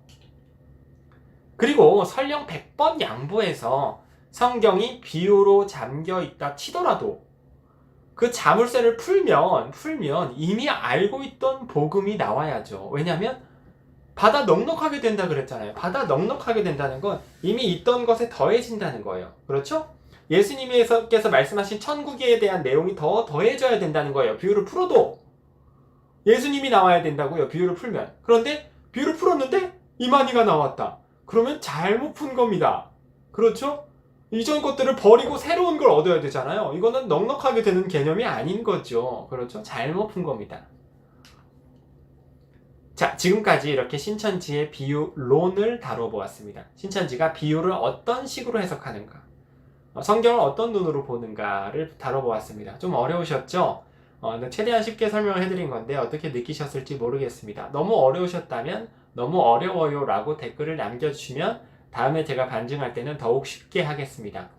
그리고 설령 100번 양보해서 성경이 비유로 잠겨 있다 치더라도 그 자물쇠를 풀면 이미 알고 있던 복음이 나와야죠. 왜냐하면 바다 넉넉하게 된다 그랬잖아요. 바다 넉넉하게 된다는 건 이미 있던 것에 더해진다는 거예요. 그렇죠? 예수님께서 말씀하신 천국에 대한 내용이 더 더해져야 된다는 거예요. 비유를 풀어도 예수님이 나와야 된다고요. 비유를 풀면. 그런데 비유를 풀었는데 이만희가 나왔다. 그러면 잘못 푼 겁니다. 그렇죠? 이전 것들을 버리고 새로운 걸 얻어야 되잖아요. 이거는 넉넉하게 되는 개념이 아닌 거죠. 그렇죠? 잘못 푼 겁니다. 자, 지금까지 이렇게 신천지의 비유론을 다뤄보았습니다. 신천지가 비유를 어떤 식으로 해석하는가, 성경을 어떤 눈으로 보는가를 다뤄보았습니다. 좀 어려우셨죠? 최대한 쉽게 설명을 해드린 건데 어떻게 느끼셨을지 모르겠습니다. 너무 어려우셨다면 너무 어려워요 라고 댓글을 남겨주시면 다음에 제가 반증할 때는 더욱 쉽게 하겠습니다.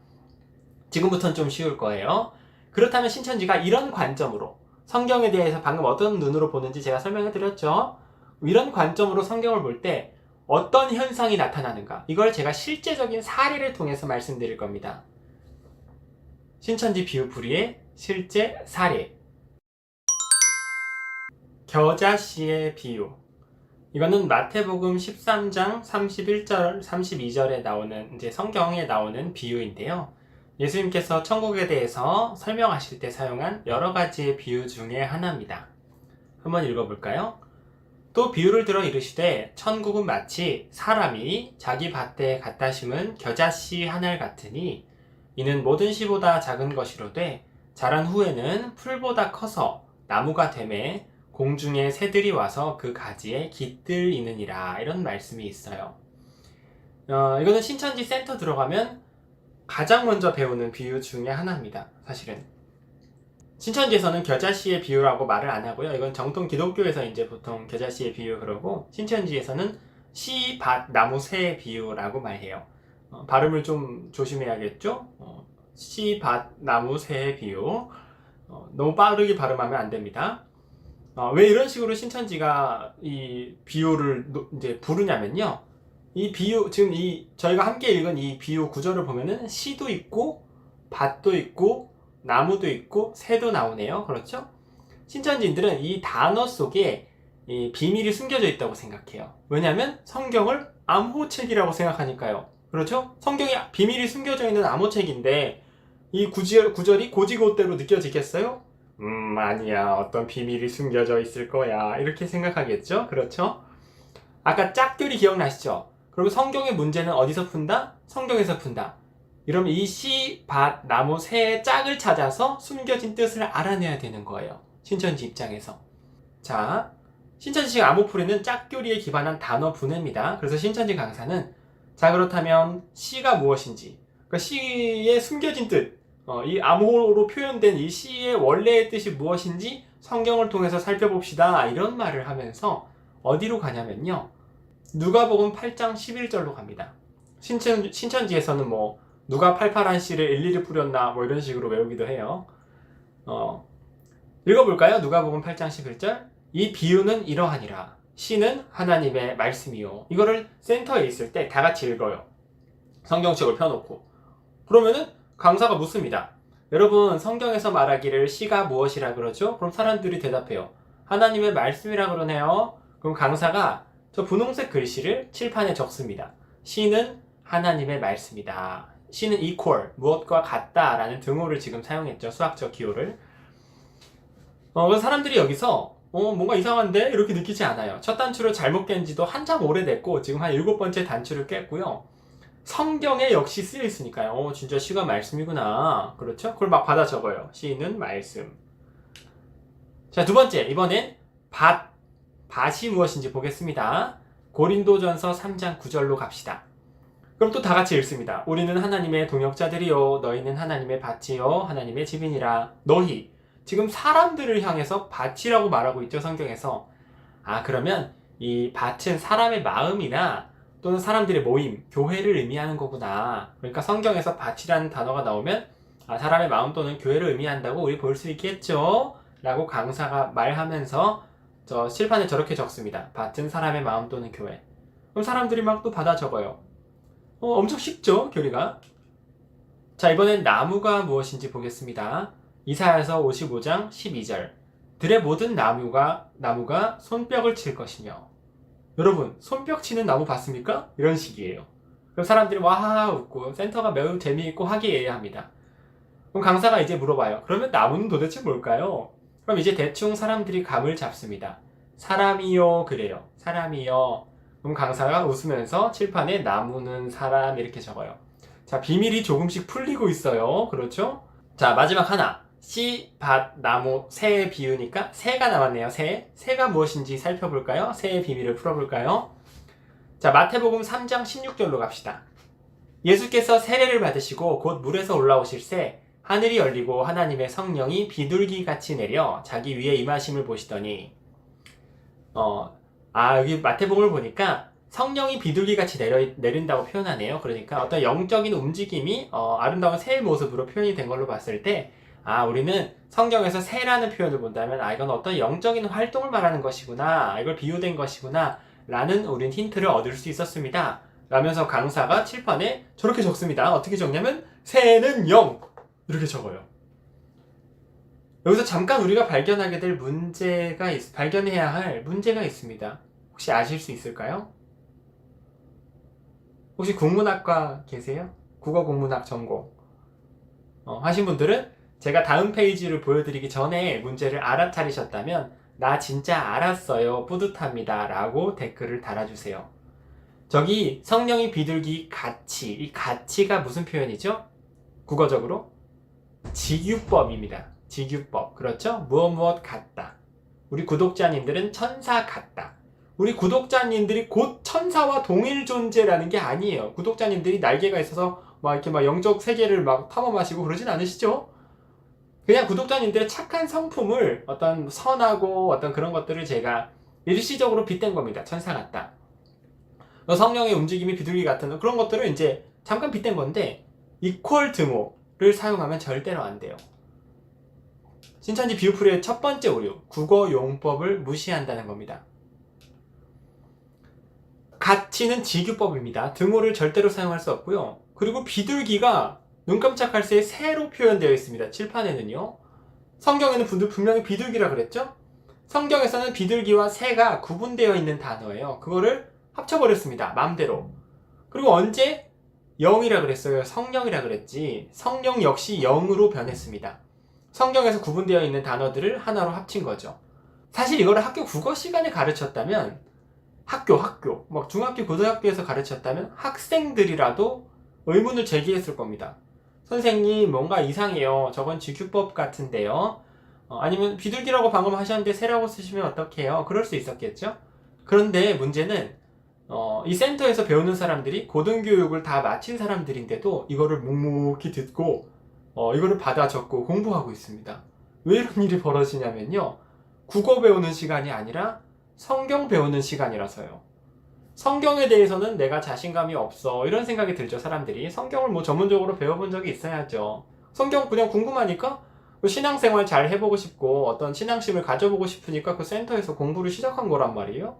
지금부터는 좀 쉬울 거예요. 그렇다면 신천지가 이런 관점으로 성경에 대해서 방금 어떤 눈으로 보는지 제가 설명해 드렸죠. 이런 관점으로 성경을 볼 때 어떤 현상이 나타나는가, 이걸 제가 실제적인 사례를 통해서 말씀드릴 겁니다. 신천지 비유풀이의 실제 사례. 겨자씨의 비유. 이거는 마태복음 13장 31절, 32절에 나오는 이제 성경에 나오는 비유인데요. 예수님께서 천국에 대해서 설명하실 때 사용한 여러 가지의 비유 중에 하나입니다. 한번 읽어볼까요? 또 비유를 들어 이르시되 천국은 마치 사람이 자기 밭에 갖다 심은 겨자씨 한 알 같으니 이는 모든 씨보다 작은 것이로되 자란 후에는 풀보다 커서 나무가 되매 공중의 새들이 와서 그 가지에 깃들이느니라, 이런 말씀이 있어요. 이거는 신천지 센터 들어가면 가장 먼저 배우는 비유 중에 하나입니다. 사실은 신천지에서는 겨자씨의 비유라고 말을 안 하고요. 이건 정통 기독교에서 이제 보통 겨자씨의 비유 그러고, 신천지에서는 씨, 밭, 나무, 새의 비유라고 말해요. 발음을 좀 조심해야겠죠? 씨, 밭, 나무, 새의 비유. 너무 빠르게 발음하면 안 됩니다. 왜 이런 식으로 신천지가 이 비유를 이제 부르냐면요. 이 비유, 지금 저희가 함께 읽은 이 비유 구절을 보면은 씨도 있고, 밭도 있고, 나무도 있고, 새도 나오네요. 그렇죠? 신천지인들은 이 단어 속에 이 비밀이 숨겨져 있다고 생각해요. 왜냐하면 성경을 암호책이라고 생각하니까요. 그렇죠? 성경에 비밀이 숨겨져 있는 암호책인데 이 구절이 고지고대로 느껴지겠어요? 아니야. 어떤 비밀이 숨겨져 있을 거야. 이렇게 생각하겠죠? 그렇죠? 아까 짝교리 기억나시죠? 그리고 성경의 문제는 어디서 푼다? 성경에서 푼다. 이러면 이 씨, 밭, 나무, 새의 짝을 찾아서 숨겨진 뜻을 알아내야 되는 거예요. 신천지 입장에서. 자, 신천지식 암호풀이는 짝교리에 기반한 단어 분해입니다. 그래서 신천지 강사는 자, 그렇다면 씨가 무엇인지, 그러니까 씨의 숨겨진 뜻, 이 암호로 표현된 이 씨의 원래의 뜻이 무엇인지 성경을 통해서 살펴봅시다, 이런 말을 하면서 어디로 가냐면요, 누가복음 8장 11절로 갑니다. 신천지에서는 뭐 누가 팔팔한 씨를 일일이 뿌렸나 뭐 이런 식으로 외우기도 해요. 읽어볼까요? 누가복음 8장 11절. 이 비유는 이러하니라. 씨는 하나님의 말씀이요. 이거를 센터에 있을 때 다 같이 읽어요. 성경책을 펴놓고. 그러면은 강사가 묻습니다. 여러분, 성경에서 말하기를 씨가 무엇이라 그러죠? 그럼 사람들이 대답해요. 하나님의 말씀이라 그러네요. 그럼 강사가 저 분홍색 글씨를 칠판에 적습니다. 씨는 하나님의 말씀이다. 씨는 equal, 무엇과 같다 라는 등호를 지금 사용했죠. 수학적 기호를. 그래서 사람들이 여기서 뭔가 이상한데? 이렇게 느끼지 않아요. 첫 단추를 잘못 깬 지도 한참 오래됐고 지금 한 7번째 단추를 깼고요. 성경에 역시 쓰여 있으니까요. 진짜 시가 말씀이구나. 그렇죠? 그걸 막 받아 적어요. 시는 말씀. 자, 두 번째. 이번엔 밭이 무엇인지 보겠습니다. 고린도전서 3장 9절로 갑시다. 그럼 또 다 같이 읽습니다. 우리는 하나님의 동역자들이요 너희는 하나님의 밭이요 하나님의 집이니라. 너희 지금 사람들을 향해서 밭이라고 말하고 있죠, 성경에서. 그러면 이 밭은 사람의 마음이나 또는 사람들의 모임, 교회를 의미하는 거구나. 그러니까 성경에서 밭이라는 단어가 나오면 사람의 마음 또는 교회를 의미한다고 우리 볼 수 있겠죠? 라고 강사가 말하면서 저 칠판에 저렇게 적습니다. 밭은 사람의 마음 또는 교회. 그럼 사람들이 막 또 받아 적어요. 엄청 쉽죠, 교리가? 자, 이번엔 나무가 무엇인지 보겠습니다. 이사야서 55장 12절. 들의 모든 나무가 손뼉을 칠 것이며. 여러분, 손뼉 치는 나무 봤습니까? 이런 식이에요. 그럼 사람들이 와하하 웃고 센터가 매우 재미있고 화기애애합니다. 그럼 강사가 이제 물어봐요. 그러면 나무는 도대체 뭘까요? 그럼 이제 대충 사람들이 감을 잡습니다. 사람이요, 그래요. 사람이요. 그럼 강사가 웃으면서 칠판에 나무는 사람 이렇게 적어요. 자, 비밀이 조금씩 풀리고 있어요. 그렇죠? 자, 마지막 하나. 씨, 밭, 나무, 새의 비유니까 새가 나왔네요. 새가 무엇인지 살펴볼까요? 새의 비밀을 풀어볼까요? 자, 마태복음 3장 16절로 갑시다. 예수께서 세례를 받으시고 곧 물에서 올라오실 새 하늘이 열리고 하나님의 성령이 비둘기같이 내려 자기 위에 임하심을 보시더니 여기 마태복음을 보니까 성령이 비둘기같이 내린다고 표현하네요. 그러니까 어떤 영적인 움직임이 아름다운 새의 모습으로 표현이 된 걸로 봤을 때 우리는 성경에서 새라는 표현을 본다면 이건 어떤 영적인 활동을 말하는 것이구나, 이걸 비유된 것이구나 라는 우린 힌트를 얻을 수 있었습니다. 라면서 강사가 칠판에 저렇게 적습니다. 어떻게 적냐면 새는 영 이렇게 적어요. 여기서 잠깐 우리가 발견해야 할 문제가 있습니다. 혹시 아실 수 있을까요? 혹시 국문학과 계세요? 국어 국문학 전공 하신 분들은 제가 다음 페이지를 보여드리기 전에 문제를 알아차리셨다면 나 진짜 알았어요, 뿌듯합니다 라고 댓글을 달아주세요. 저기 성령이 비둘기 같이, 이 같이가 무슨 표현이죠? 국어적으로 직유법입니다. 직유법. 그렇죠? 무엇 같다. 우리 구독자님들은 천사 같다. 우리 구독자님들이 곧 천사와 동일 존재라는 게 아니에요. 구독자님들이 날개가 있어서 이렇게 영적 세계를 탐험하시고 그러진 않으시죠? 그냥 구독자님들의 착한 성품을 어떤 선하고 어떤 그런 것들을 제가 일시적으로 빗댄 겁니다. 천사 같다. 성령의 움직임이 비둘기 같은 그런 것들을 이제 잠깐 빗댄 건데 이퀄 등호를 사용하면 절대로 안 돼요. 신천지 비유풀이의 첫 번째 오류, 국어 용법을 무시한다는 겁니다. 같이는 직유법입니다. 등호를 절대로 사용할 수 없고요. 그리고 비둘기가 눈 깜짝할 새에 새로 표현되어 있습니다. 칠판에는요. 성경에는 분명히 비둘기라 그랬죠? 성경에서는 비둘기와 새가 구분되어 있는 단어예요. 그거를 합쳐버렸습니다. 맘대로. 그리고 언제? 영이라 그랬어요. 성령이라 그랬지. 성령 역시 영으로 변했습니다. 성경에서 구분되어 있는 단어들을 하나로 합친 거죠. 사실 이거를 학교 국어 시간에 가르쳤다면 학교 중학교 고등학교에서 가르쳤다면 학생들이라도 의문을 제기했을 겁니다. 선생님 뭔가 이상해요. 저건 직유법 같은데요. 아니면 비둘기라고 방금 하셨는데 새라고 쓰시면 어떡해요? 그럴 수 있었겠죠? 그런데 문제는 이 센터에서 배우는 사람들이 고등교육을 다 마친 사람들인데도 이거를 묵묵히 듣고 이거를 받아 적고 공부하고 있습니다. 왜 이런 일이 벌어지냐면요. 국어 배우는 시간이 아니라 성경 배우는 시간이라서요. 성경에 대해서는 내가 자신감이 없어 이런 생각이 들죠. 사람들이 성경을 전문적으로 배워본 적이 있어야죠. 성경 그냥 궁금하니까 신앙생활 잘 해보고 싶고 어떤 신앙심을 가져보고 싶으니까 그 센터에서 공부를 시작한 거란 말이에요.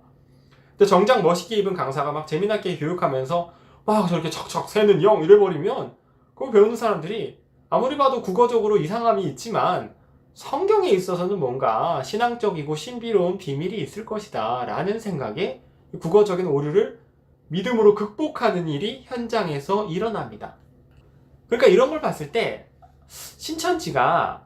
근데 정작 멋있게 입은 강사가 막 재미나게 교육하면서 막 저렇게 척척 새는 영 이래버리면 그거 배우는 사람들이 아무리 봐도 국어적으로 이상함이 있지만 성경에 있어서는 뭔가 신앙적이고 신비로운 비밀이 있을 것이다 라는 생각에 국어적인 오류를 믿음으로 극복하는 일이 현장에서 일어납니다. 그러니까 이런 걸 봤을 때 신천지가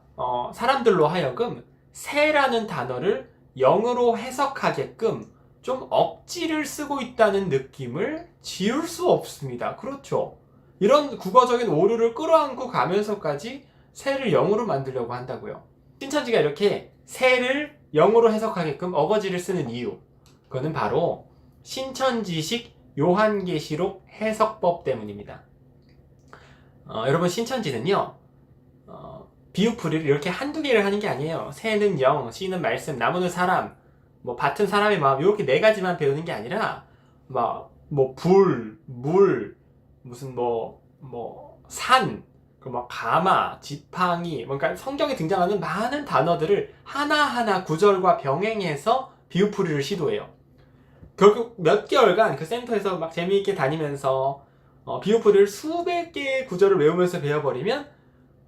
사람들로 하여금 새라는 단어를 영으로 해석하게끔 좀 억지를 쓰고 있다는 느낌을 지울 수 없습니다. 그렇죠. 이런 국어적인 오류를 끌어안고 가면서까지 새를 영으로 만들려고 한다고요. 신천지가 이렇게 새를 영으로 해석하게끔 어거지를 쓰는 이유, 그거는 바로 신천지식 요한계시록 해석법 때문입니다. 여러분, 신천지는요, 비유풀이를 이렇게 한두 개를 하는 게 아니에요. 새는 영, 씨는 말씀, 나무는 사람, 뭐 밭은 사람의 마음, 이렇게 네 가지만 배우는 게 아니라 불, 물, 무슨 산, 가마, 지팡이, 그러니까 성경에 등장하는 많은 단어들을 하나하나 구절과 병행해서 비유풀이를 시도해요. 결국 몇 개월간 그 센터에서 막 재미있게 다니면서 비유풀이를 수백 개의 구절을 외우면서 배워버리면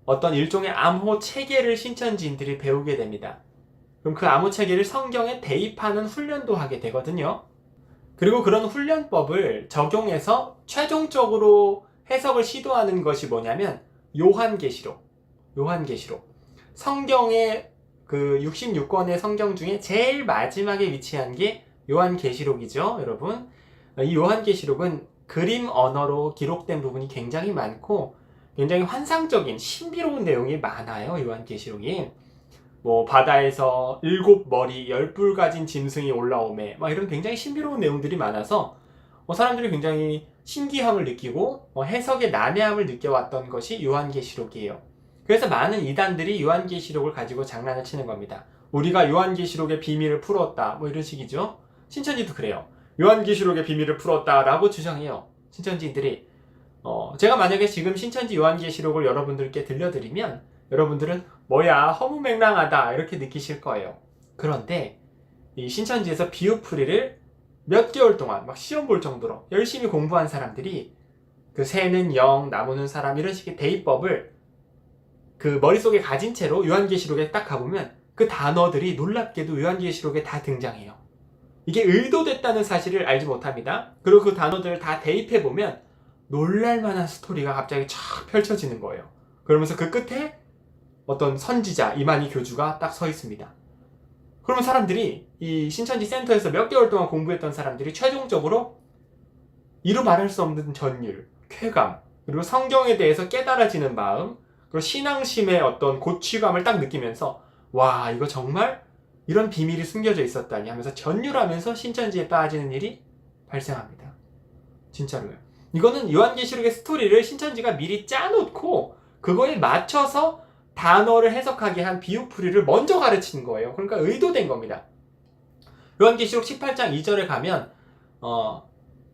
어떤 일종의 암호 체계를 신천지인들이 배우게 됩니다. 그럼 그 암호 체계를 성경에 대입하는 훈련도 하게 되거든요. 그리고 그런 훈련법을 적용해서 최종적으로 해석을 시도하는 것이 뭐냐면 요한계시록. 성경의 그 66권의 성경 중에 제일 마지막에 위치한 게 요한계시록이죠, 여러분. 이 요한계시록은 그림 언어로 기록된 부분이 굉장히 많고 굉장히 환상적인 신비로운 내용이 많아요. 요한계시록이 바다에서 7머리 10뿔 가진 짐승이 올라오매 이런 굉장히 신비로운 내용들이 많아서 사람들이 굉장히 신기함을 느끼고 해석의 난해함을 느껴왔던 것이 요한계시록이에요. 그래서 많은 이단들이 요한계시록을 가지고 장난을 치는 겁니다. 우리가 요한계시록의 비밀을 풀었다 이런 식이죠. 신천지도 그래요. 요한계시록의 비밀을 풀었다 라고 주장해요. 신천지인들이 제가 만약에 지금 신천지 요한계시록을 여러분들께 들려드리면 여러분들은 뭐야 허무맹랑하다 이렇게 느끼실 거예요. 그런데 이 신천지에서 비유풀이를 몇 개월 동안 막 시험 볼 정도로 열심히 공부한 사람들이 그 새는 영, 나무는 사람 이런 식의 대입법을 그 머릿속에 가진 채로 요한계시록에 딱 가보면 그 단어들이 놀랍게도 요한계시록에 다 등장해요. 이게 의도됐다는 사실을 알지 못합니다. 그리고 그 단어들을 다 대입해보면 놀랄만한 스토리가 갑자기 쫙 펼쳐지는 거예요. 그러면서 그 끝에 어떤 선지자 이만희 교주가 딱 서 있습니다. 그러면 사람들이 이 신천지 센터에서 몇 개월 동안 공부했던 사람들이 최종적으로 이루 말할 수 없는 전율, 쾌감, 그리고 성경에 대해서 깨달아지는 마음, 그리고 신앙심의 어떤 고취감을 딱 느끼면서 와, 이거 정말 이런 비밀이 숨겨져 있었다니 하면서 전율하면서 신천지에 빠지는 일이 발생합니다. 진짜로요. 이거는 요한계시록의 스토리를 신천지가 미리 짜놓고 그거에 맞춰서 단어를 해석하게 한 비유풀이를 먼저 가르치는 거예요. 그러니까 의도된 겁니다. 요한계시록 18장 2절에 가면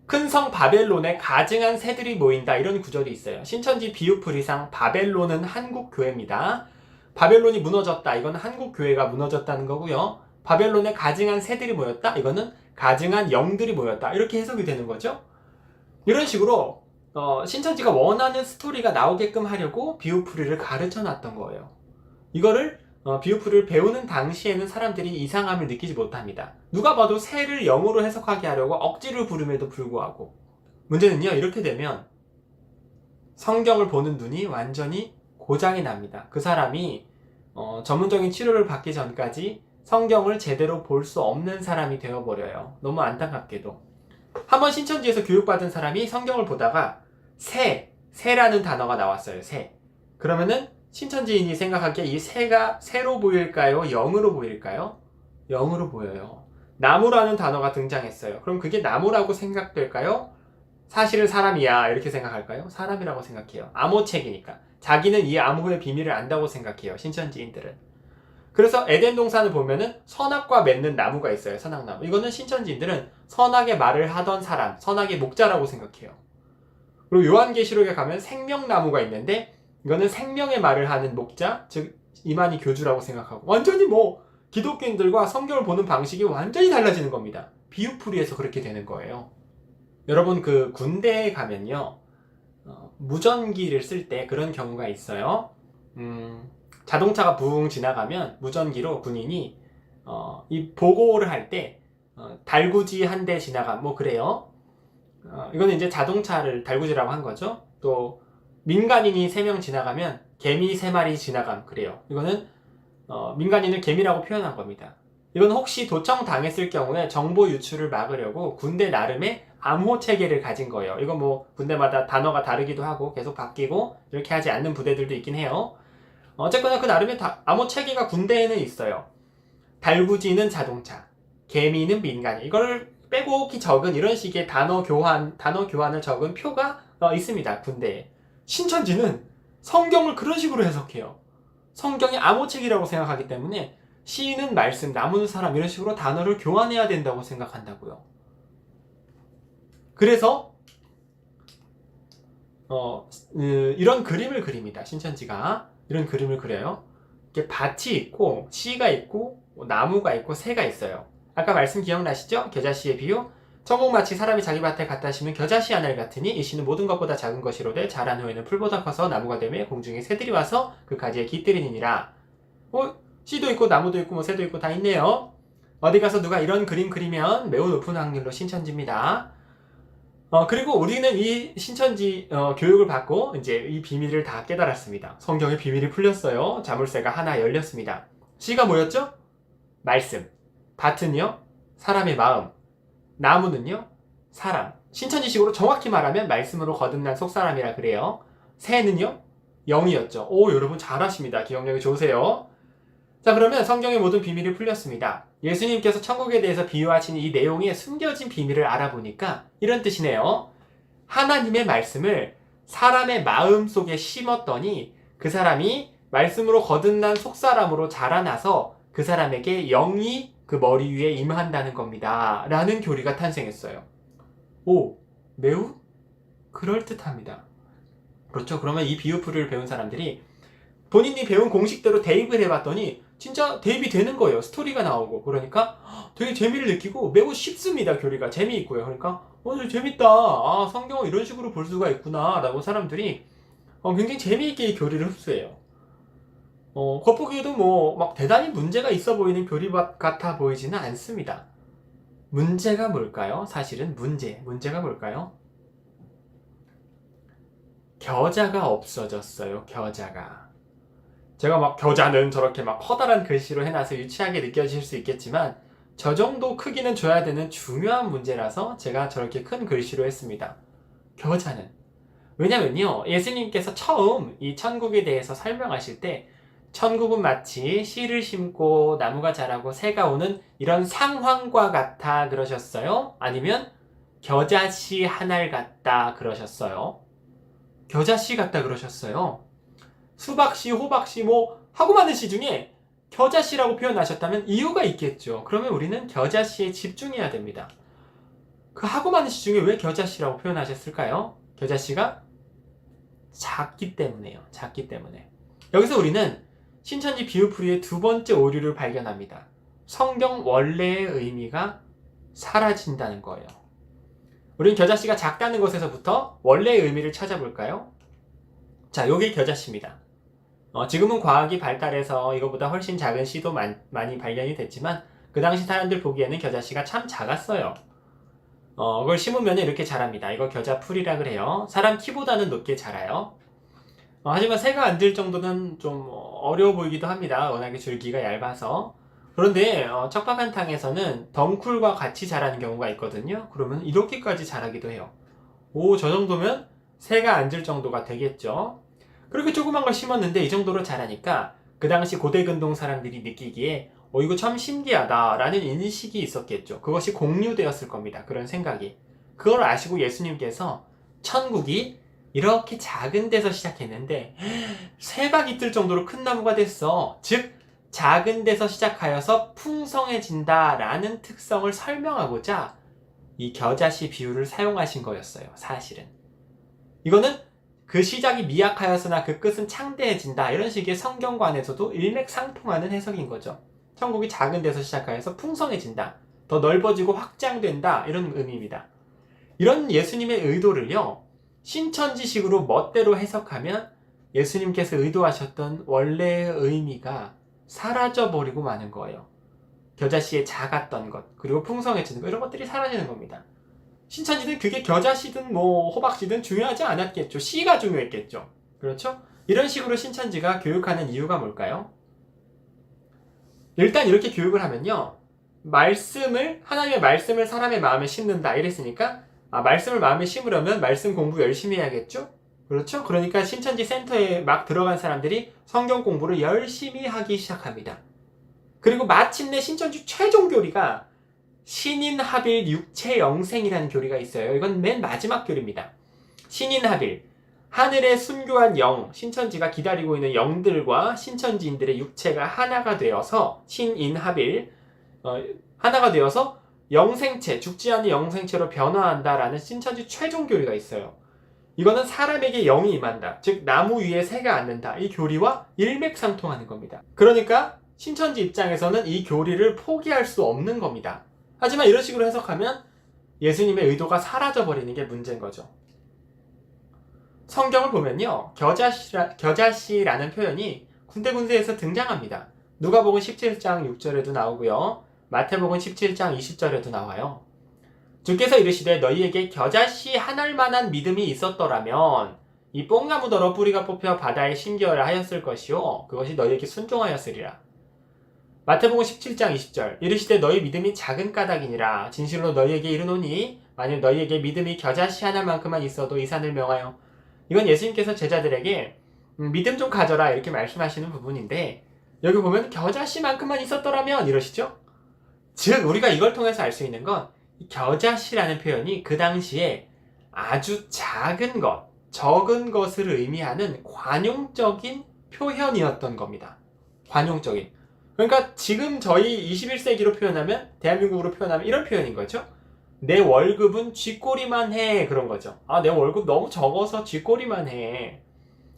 큰 성 바벨론에 가증한 새들이 모인다 이런 구절이 있어요. 신천지 비유풀이상 바벨론은 한국 교회입니다. 바벨론이 무너졌다. 이거는 한국 교회가 무너졌다는 거고요. 바벨론에 가증한 새들이 모였다. 이거는 가증한 영들이 모였다. 이렇게 해석이 되는 거죠. 이런 식으로 신천지가 원하는 스토리가 나오게끔 하려고 비유풀이를 가르쳐 놨던 거예요. 이거를 비유풀이를 배우는 당시에는 사람들이 이상함을 느끼지 못합니다. 누가 봐도 새를 영으로 해석하게 하려고 억지를 부름에도 불구하고 문제는요, 이렇게 되면 성경을 보는 눈이 완전히 고장이 납니다. 그 사람이 전문적인 치료를 받기 전까지 성경을 제대로 볼 수 없는 사람이 되어버려요. 너무 안타깝게도. 한번 신천지에서 교육받은 사람이 성경을 보다가 새라는 단어가 나왔어요. 새. 그러면은 신천지인이 생각하기에 이 새가 새로 보일까요? 영으로 보일까요? 영으로 보여요. 나무라는 단어가 등장했어요. 그럼 그게 나무라고 생각될까요? 사실은 사람이야 이렇게 생각할까요? 사람이라고 생각해요. 암호책이니까. 자기는 이 암호의 비밀을 안다고 생각해요. 신천지인들은. 그래서 에덴 동산을 보면은 선악과 맺는 나무가 있어요. 선악나무. 이거는 신천지인들은 선악의 말을 하던 사람, 선악의 목자라고 생각해요. 그리고 요한계시록에 가면 생명나무가 있는데 이거는 생명의 말을 하는 목자, 즉 이만희 교주라고 생각하고 완전히 기독교인들과 성경을 보는 방식이 완전히 달라지는 겁니다. 비유풀이에서 그렇게 되는 거예요. 여러분 그 군대에 가면요 무전기를 쓸 때 그런 경우가 있어요. 자동차가 붕 지나가면 무전기로 군인이 이 보고를 할 때 달구지 한 대 지나가 그래요. 이거는 이제 자동차를 달구지라고 한 거죠. 또 민간인이 3명 지나가면 개미 3마리 지나감 그래요. 이거는 민간인을 개미라고 표현한 겁니다. 이건 혹시 도청당했을 경우에 정보 유출을 막으려고 군대 나름의 암호 체계를 가진 거예요. 이건 뭐 군대마다 단어가 다르기도 하고 계속 바뀌고 이렇게 하지 않는 부대들도 있긴 해요. 어쨌거나 그 나름의 암호 체계가 군대에는 있어요. 달구지는 자동차, 개미는 민간인. 이걸 빼곡히 적은 이런 식의 단어 교환을 적은 표가 있습니다. 군대에. 신천지는 성경을 그런 식으로 해석해요. 성경이 암호책이라고 생각하기 때문에 시인은 말씀, 나무는 사람 이런 식으로 단어를 교환해야 된다고 생각한다고요. 그래서 이런 그림을 그립니다. 신천지가 이런 그림을 그려요. 이렇게 밭이 있고 시가 있고 나무가 있고 새가 있어요. 아까 말씀 기억나시죠? 겨자씨의 비유. 천국마치 사람이 자기 밭에 갖다 심은 겨자씨 하나를 같으니 이 씨는 모든 것보다 작은 것이로되 자란 후에는 풀보다 커서 나무가 되며 공중에 새들이 와서 그 가지에 깃들이니라. 씨도 있고 나무도 있고 뭐 새도 있고 다 있네요. 어디 가서 누가 이런 그림 그리면 매우 높은 확률로 신천지입니다. 그리고 우리는 이 신천지 교육을 받고 이제 이 비밀을 다 깨달았습니다. 성경의 비밀이 풀렸어요. 자물쇠가 하나 열렸습니다. 씨가 뭐였죠? 말씀. 밭은요? 사람의 마음. 나무는요? 사람. 신천지식으로 정확히 말하면 말씀으로 거듭난 속사람이라 그래요. 새는요? 영이었죠. 오, 여러분 잘하십니다. 기억력이 좋으세요. 자, 그러면 성경의 모든 비밀이 풀렸습니다. 예수님께서 천국에 대해서 비유하신 이 내용에 숨겨진 비밀을 알아보니까 이런 뜻이네요. 하나님의 말씀을 사람의 마음 속에 심었더니 그 사람이 말씀으로 거듭난 속사람으로 자라나서 그 사람에게 영이 그 머리 위에 임한다는 겁니다. 라는 교리가 탄생했어요. 오, 매우 그럴듯합니다. 그렇죠. 그러면 이 비유풀이를 배운 사람들이 본인이 배운 공식대로 대입을 해봤더니 진짜 대입이 되는 거예요. 스토리가 나오고. 그러니까 되게 재미를 느끼고 매우 쉽습니다. 교리가 재미있고요. 그러니까 재밌다. 성경을 이런 식으로 볼 수가 있구나 라고 사람들이 굉장히 재미있게 이 교리를 흡수해요. 겉보기에도 뭐 막 대단히 문제가 있어 보이는 교리 같아 보이지는 않습니다. 문제가 뭘까요? 사실은 문제가 뭘까요? 겨자가 없어졌어요. 겨자가. 제가 막 겨자는 저렇게 막 커다란 글씨로 해놔서 유치하게 느껴질 수 있겠지만 저 정도 크기는 줘야 되는 중요한 문제라서 제가 저렇게 큰 글씨로 했습니다. 겨자는. 왜냐면요. 예수님께서 처음 이 천국에 대해서 설명하실 때 천국은 마치 씨를 심고 나무가 자라고 새가 오는 이런 상황과 같아 그러셨어요? 아니면 겨자씨 하나를 같다 그러셨어요? 겨자씨 같다 그러셨어요? 수박씨, 호박씨 뭐 하고 많은 씨 중에 겨자씨라고 표현하셨다면 이유가 있겠죠. 그러면 우리는 겨자씨에 집중해야 됩니다. 그 하고 많은 씨 중에 왜 겨자씨라고 표현하셨을까요? 겨자씨가 작기 때문에요. 작기 때문에. 여기서 우리는 신천지 비유풀이의 두 번째 오류를 발견합니다. 성경 원래의 의미가 사라진다는 거예요. 우리는 겨자씨가 작다는 것에서부터 원래의 의미를 찾아볼까요? 자, 요게 겨자씨입니다. 지금은 과학이 발달해서 이거보다 훨씬 작은 씨도 많이 발견이 됐지만 그 당시 사람들 보기에는 겨자씨가 참 작았어요. 그걸 심으면 이렇게 자랍니다. 이거 겨자풀이라 그래요. 사람 키보다는 높게 자라요. 하지만 새가 앉을 정도는 좀 어려워 보이기도 합니다. 워낙에 줄기가 얇아서. 그런데 척박한탕에서는 덩쿨과 같이 자라는 경우가 있거든요. 그러면 이렇게까지 자라기도 해요. 오, 저 정도면 새가 앉을 정도가 되겠죠. 그렇게 조그만 걸 심었는데 이 정도로 자라니까 그 당시 고대근동 사람들이 느끼기에 이거 참 신기하다 라는 인식이 있었겠죠. 그것이 공유되었을 겁니다. 그런 생각이. 그걸 아시고 예수님께서 천국이 이렇게 작은 데서 시작했는데 새가 깃들 정도로 큰 나무가 됐어. 즉 작은 데서 시작하여서 풍성해진다 라는 특성을 설명하고자 이 겨자씨 비유를 사용하신 거였어요. 사실은. 이거는 그 시작이 미약하였으나 그 끝은 창대해진다. 이런 식의 성경관에서도 일맥상통하는 해석인 거죠. 천국이 작은 데서 시작하여서 풍성해진다. 더 넓어지고 확장된다. 이런 의미입니다. 이런 예수님의 의도를요. 신천지식으로 멋대로 해석하면 예수님께서 의도하셨던 원래의 의미가 사라져버리고 마는 거예요. 겨자씨의 작았던 것, 그리고 풍성해지는 것, 이런 것들이 사라지는 겁니다. 신천지는 그게 겨자씨든 뭐 호박씨든 중요하지 않았겠죠. 씨가 중요했겠죠. 그렇죠? 이런 식으로 신천지가 교육하는 이유가 뭘까요? 일단 이렇게 교육을 하면요. 하나님의 말씀을 사람의 마음에 심는다 이랬으니까 말씀을 마음에 심으려면 말씀 공부 열심히 해야겠죠? 그렇죠? 그러니까 신천지 센터에 막 들어간 사람들이 성경 공부를 열심히 하기 시작합니다. 그리고 마침내 신천지 최종 교리가 신인합일 육체영생이라는 교리가 있어요. 이건 맨 마지막 교리입니다. 신인합일, 하늘의 순교한 영, 신천지가 기다리고 있는 영들과 신천지인들의 육체가 하나가 되어서 신인합일, 하나가 되어서 영생체, 죽지 않는 영생체로 변화한다라는 신천지 최종 교리가 있어요. 이거는 사람에게 영이 임한다. 즉 나무 위에 새가 앉는다. 이 교리와 일맥상통하는 겁니다. 그러니까 신천지 입장에서는 이 교리를 포기할 수 없는 겁니다. 하지만 이런 식으로 해석하면 예수님의 의도가 사라져버리는 게 문제인 거죠. 성경을 보면요. 겨자씨라는 표현이 군데군데에서 등장합니다. 누가복음 17장 6절에도 나오고요. 마태복음 17장 20절에도 나와요. 주께서 이르시되 너희에게 겨자씨 한 알만한 믿음이 있었더라면 이 뽕나무더러 뿌리가 뽑혀 바다에 심기어라 하였을 것이요 그것이 너희에게 순종하였으리라. 마태복음 17장 20절 이르시되 너희 믿음이 작은 까닭이니라 진실로 너희에게 이르노니 만일 너희에게 믿음이 겨자씨 하나만큼만 있어도 이 산을 명하여. 이건 예수님께서 제자들에게 믿음 좀 가져라 이렇게 말씀하시는 부분인데 여기 보면 겨자씨만큼만 있었더라면 이러시죠. 즉 우리가 이걸 통해서 알 수 있는 건 겨자씨라는 표현이 그 당시에 아주 작은 것, 적은 것을 의미하는 관용적인 표현이었던 겁니다. 관용적인. 그러니까 지금 저희 21세기로 표현하면, 대한민국으로 표현하면 이런 표현인 거죠. 내 월급은 쥐꼬리만 해. 그런 거죠. 내 월급 너무 적어서 쥐꼬리만 해.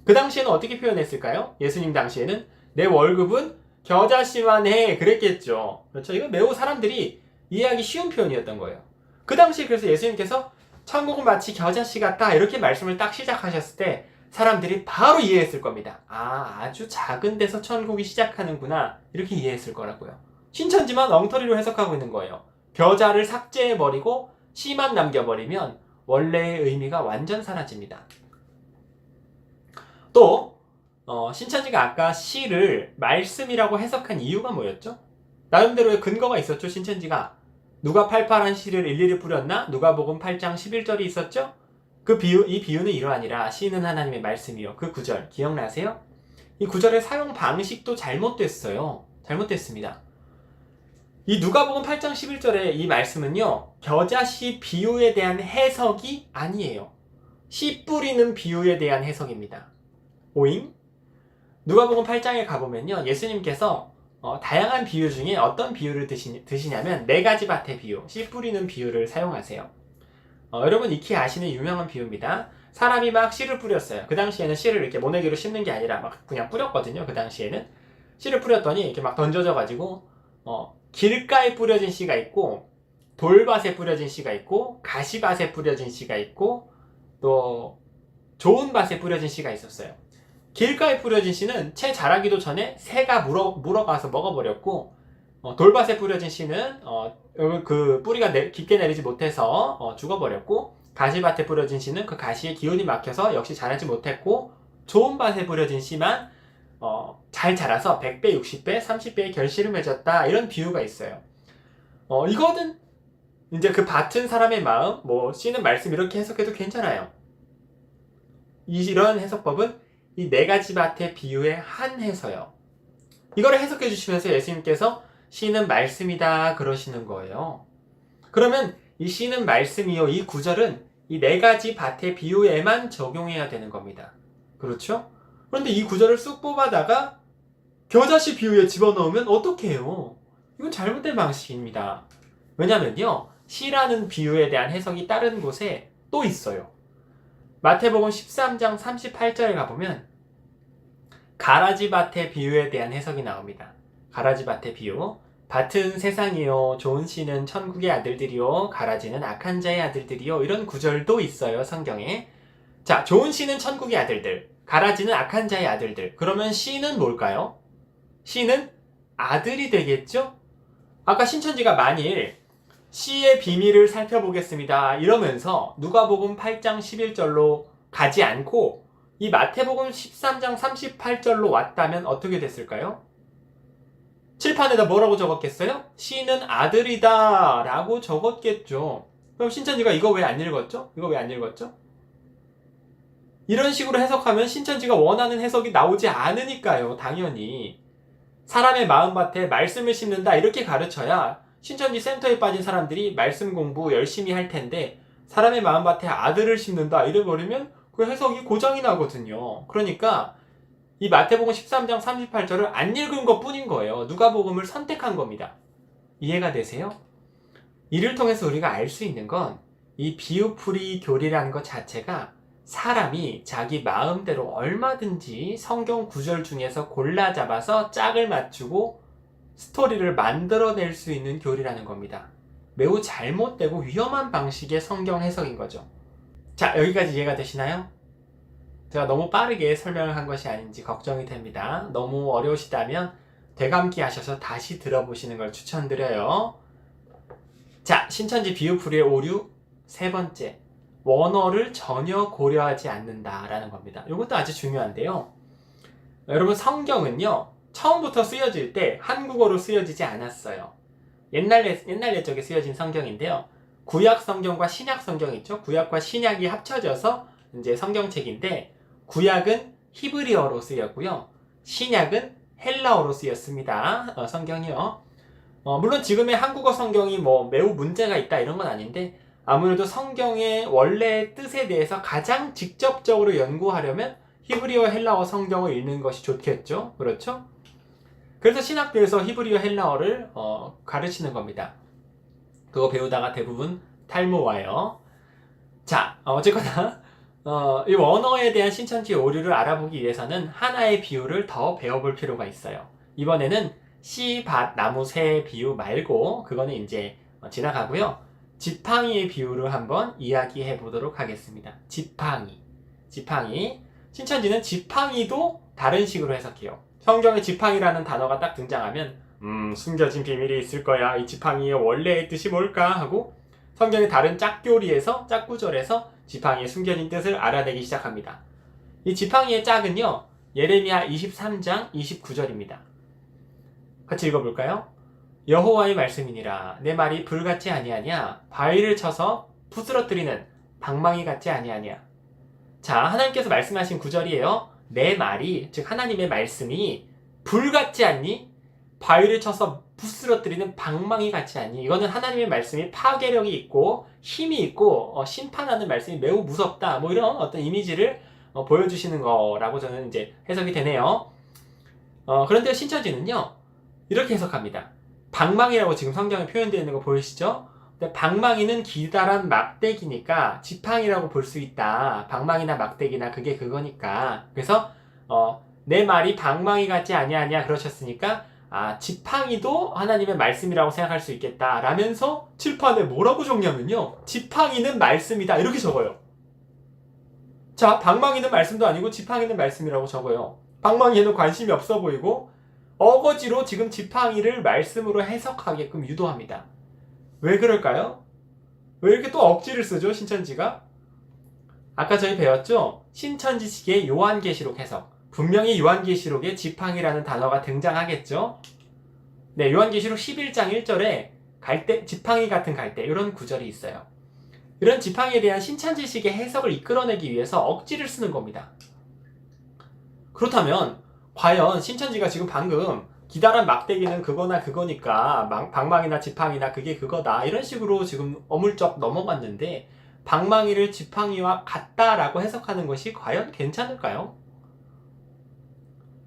그 당시에는 어떻게 표현했을까요? 예수님 당시에는 내 월급은 겨자씨만 해. 그랬겠죠. 그렇죠. 이건 매우 사람들이 이해하기 쉬운 표현이었던 거예요. 그 당시에 그래서 예수님께서 천국은 마치 겨자씨 같다 이렇게 말씀을 딱 시작하셨을 때 사람들이 바로 이해했을 겁니다. 아주 작은 데서 천국이 시작하는구나 이렇게 이해했을 거라고요. 신천지만 엉터리로 해석하고 있는 거예요. 겨자를 삭제해버리고 씨만 남겨버리면 원래의 의미가 완전 사라집니다. 또 신천지가 아까 씨를 말씀이라고 해석한 이유가 뭐였죠? 나름대로의 근거가 있었죠. 신천지가 누가 팔팔한 씨를 일일이 뿌렸나? 누가복음 8장 11절이 있었죠? 이 비유는 이러하니라. 씨는 하나님의 말씀이요. 그 구절 기억나세요? 이 구절의 사용 방식도 잘못됐어요. 잘못됐습니다. 이 누가복음 8장 11절의 이 말씀은요. 겨자씨 비유에 대한 해석이 아니에요. 씨 뿌리는 비유에 대한 해석입니다. 오잉? 누가복음 8장에 가보면요. 예수님께서 다양한 비유 중에 어떤 비유를 드시냐면 4가지 밭의 비유, 씨 뿌리는 비유를 사용하세요. 여러분 익히 아시는 유명한 비유입니다. 사람이 막 씨를 뿌렸어요. 그 당시에는 씨를 이렇게 모내기로 심는 게 아니라 막 그냥 뿌렸거든요. 그 당시에는 씨를 뿌렸더니 이렇게 막 던져져가지고 길가에 뿌려진 씨가 있고 돌밭에 뿌려진 씨가 있고 가시밭에 뿌려진 씨가 있고 또 좋은 밭에 뿌려진 씨가 있었어요. 길가에 뿌려진 씨는 채 자라기도 전에 새가 물어가서 먹어버렸고 돌밭에 뿌려진 씨는 그 뿌리가 깊게 내리지 못해서 죽어버렸고 가시밭에 뿌려진 씨는 그 가시에 기운이 막혀서 역시 자라지 못했고 좋은 밭에 뿌려진 씨만 잘 자라서 100배, 60배, 30배의 결실을 맺었다 이런 비유가 있어요. 이거는 이제 그 밭은 사람의 마음, 씨는 말씀 이렇게 해석해도 괜찮아요. 이런 해석법은 이 4가지 밭의 비유에 한해서요. 이거를 해석해 주시면서 예수님께서 씨는 말씀이다 그러시는 거예요. 그러면 이 씨는 말씀이요 이 구절은 이 4가지 밭의 비유에만 적용해야 되는 겁니다. 그렇죠? 그런데 이 구절을 쑥 뽑아다가 겨자씨 비유에 집어넣으면 어떻게 해요? 이건 잘못된 방식입니다. 왜냐면요 씨라는 비유에 대한 해석이 다른 곳에 또 있어요. 마태복음 13장 38절에 가보면 가라지밭의 비유에 대한 해석이 나옵니다. 가라지밭의 비유. 밭은 세상이요 좋은 씨는 천국의 아들들이요 가라지는 악한 자의 아들들이요 이런 구절도 있어요 성경에. 자, 좋은 씨는 천국의 아들들, 가라지는 악한 자의 아들들. 그러면 씨는 뭘까요? 씨는 아들이 되겠죠? 아까 신천지가 만일 씨의 비밀을 살펴보겠습니다 이러면서 누가복음 8장 11절로 가지 않고 이 마태복음 13장 38절로 왔다면 어떻게 됐을까요? 칠판에다 뭐라고 적었겠어요? 씨는 아들이다 라고 적었겠죠. 그럼 신천지가 이거 왜 안 읽었죠? 이거 왜 안 읽었죠? 이런 식으로 해석하면 신천지가 원하는 해석이 나오지 않으니까요. 당연히 사람의 마음밭에 말씀을 심는다 이렇게 가르쳐야 신천지 센터에 빠진 사람들이 말씀 공부 열심히 할 텐데, 사람의 마음밭에 아들을 심는다 이래버리면 그 해석이 고장이 나거든요. 그러니까 이 마태복음 13장 38절을 안 읽은 것 뿐인 거예요. 누가복음을 선택한 겁니다. 이해가 되세요? 이를 통해서 우리가 알 수 있는 건 이 비유풀이 교리라는 것 자체가 사람이 자기 마음대로 얼마든지 성경 구절 중에서 골라 잡아서 짝을 맞추고 스토리를 만들어낼 수 있는 교리라는 겁니다. 매우 잘못되고 위험한 방식의 성경 해석인 거죠. 자, 여기까지 이해가 되시나요? 제가 너무 빠르게 설명을 한 것이 아닌지 걱정이 됩니다. 너무 어려우시다면 되감기 하셔서 다시 들어보시는 걸 추천드려요. 자, 신천지 비유풀이의 오류 세 번째, 원어를 전혀 고려하지 않는다라는 겁니다. 이것도 아주 중요한데요. 여러분, 성경은요 처음부터 쓰여질 때 한국어로 쓰여지지 않았어요. 옛날 옛적에 쓰여진 성경인데요. 구약 성경과 신약 성경이 있죠. 구약과 신약이 합쳐져서 이제 성경책인데, 구약은 히브리어로 쓰였고요. 신약은 헬라어로 쓰였습니다. 성경이요. 물론 지금의 한국어 성경이 뭐 매우 문제가 있다 이런 건 아닌데, 아무래도 성경의 원래 뜻에 대해서 가장 직접적으로 연구하려면 히브리어 헬라어 성경을 읽는 것이 좋겠죠. 그렇죠? 그래서 신학교에서 히브리어 헬라어를 가르치는 겁니다. 그거 배우다가 대부분 탈모와요. 자, 어쨌거나 이 원어에 대한 신천지 오류를 알아보기 위해서는 하나의 비유를 더 배워볼 필요가 있어요. 이번에는 씨, 밭, 나무, 새 비유 말고 그거는 이제 지나가고요. 지팡이의 비유를 한번 이야기해 보도록 하겠습니다. 지팡이. 신천지는 지팡이도 다른 식으로 해석해요. 성경에 지팡이라는 단어가 딱 등장하면 숨겨진 비밀이 있을 거야. 이 지팡이의 원래의 뜻이 뭘까? 하고 성경의 다른 짝교리에서, 짝구절에서 지팡이의 숨겨진 뜻을 알아내기 시작합니다. 이 지팡이의 짝은요, 예레미야 23장 29절입니다. 같이 읽어볼까요? 여호와의 말씀이니라. 내 말이 불같지 아니하냐? 바위를 쳐서 부스러뜨리는 방망이 같지 아니하냐? 자, 하나님께서 말씀하신 구절이에요. 내 말이, 즉 하나님의 말씀이 불같지 않니? 바위를 쳐서 부스러뜨리는 방망이 같지 않니? 이거는 하나님의 말씀이 파괴력이 있고 힘이 있고 심판하는 말씀이 매우 무섭다, 뭐 이런 어떤 이미지를 보여주시는 거라고 저는 이제 해석이 되네요. 그런데 신천지는요 이렇게 해석합니다. 방망이라고 지금 성경에 표현되어 있는 거 보이시죠? 근데 방망이는 기다란 막대기니까 지팡이라고 볼 수 있다. 방망이나 막대기나 그게 그거니까. 그래서 내 말이 방망이 같지 아니하냐 그러셨으니까 지팡이도 하나님의 말씀이라고 생각할 수 있겠다 라면서 칠판에 뭐라고 적냐면요, 지팡이는 말씀이다 이렇게 적어요. 자, 방망이는 말씀도 아니고 지팡이는 말씀이라고 적어요. 방망이에는 관심이 없어 보이고 어거지로 지금 지팡이를 말씀으로 해석하게끔 유도합니다. 왜 그럴까요? 왜 이렇게 또 억지를 쓰죠, 신천지가? 아까 저희 배웠죠? 신천지식의 요한계시록 해석. 분명히 요한계시록에 지팡이라는 단어가 등장하겠죠? 네, 요한계시록 11장 1절에 갈대, 지팡이 같은 갈대, 이런 구절이 있어요. 이런 지팡이에 대한 신천지식의 해석을 이끌어내기 위해서 억지를 쓰는 겁니다. 그렇다면 과연 신천지가 지금 방금 기다란 막대기는 그거나 그거니까 방망이나 지팡이나 그게 그거다 이런 식으로 지금 어물쩍 넘어갔는데, 방망이를 지팡이와 같다라고 해석하는 것이 과연 괜찮을까요?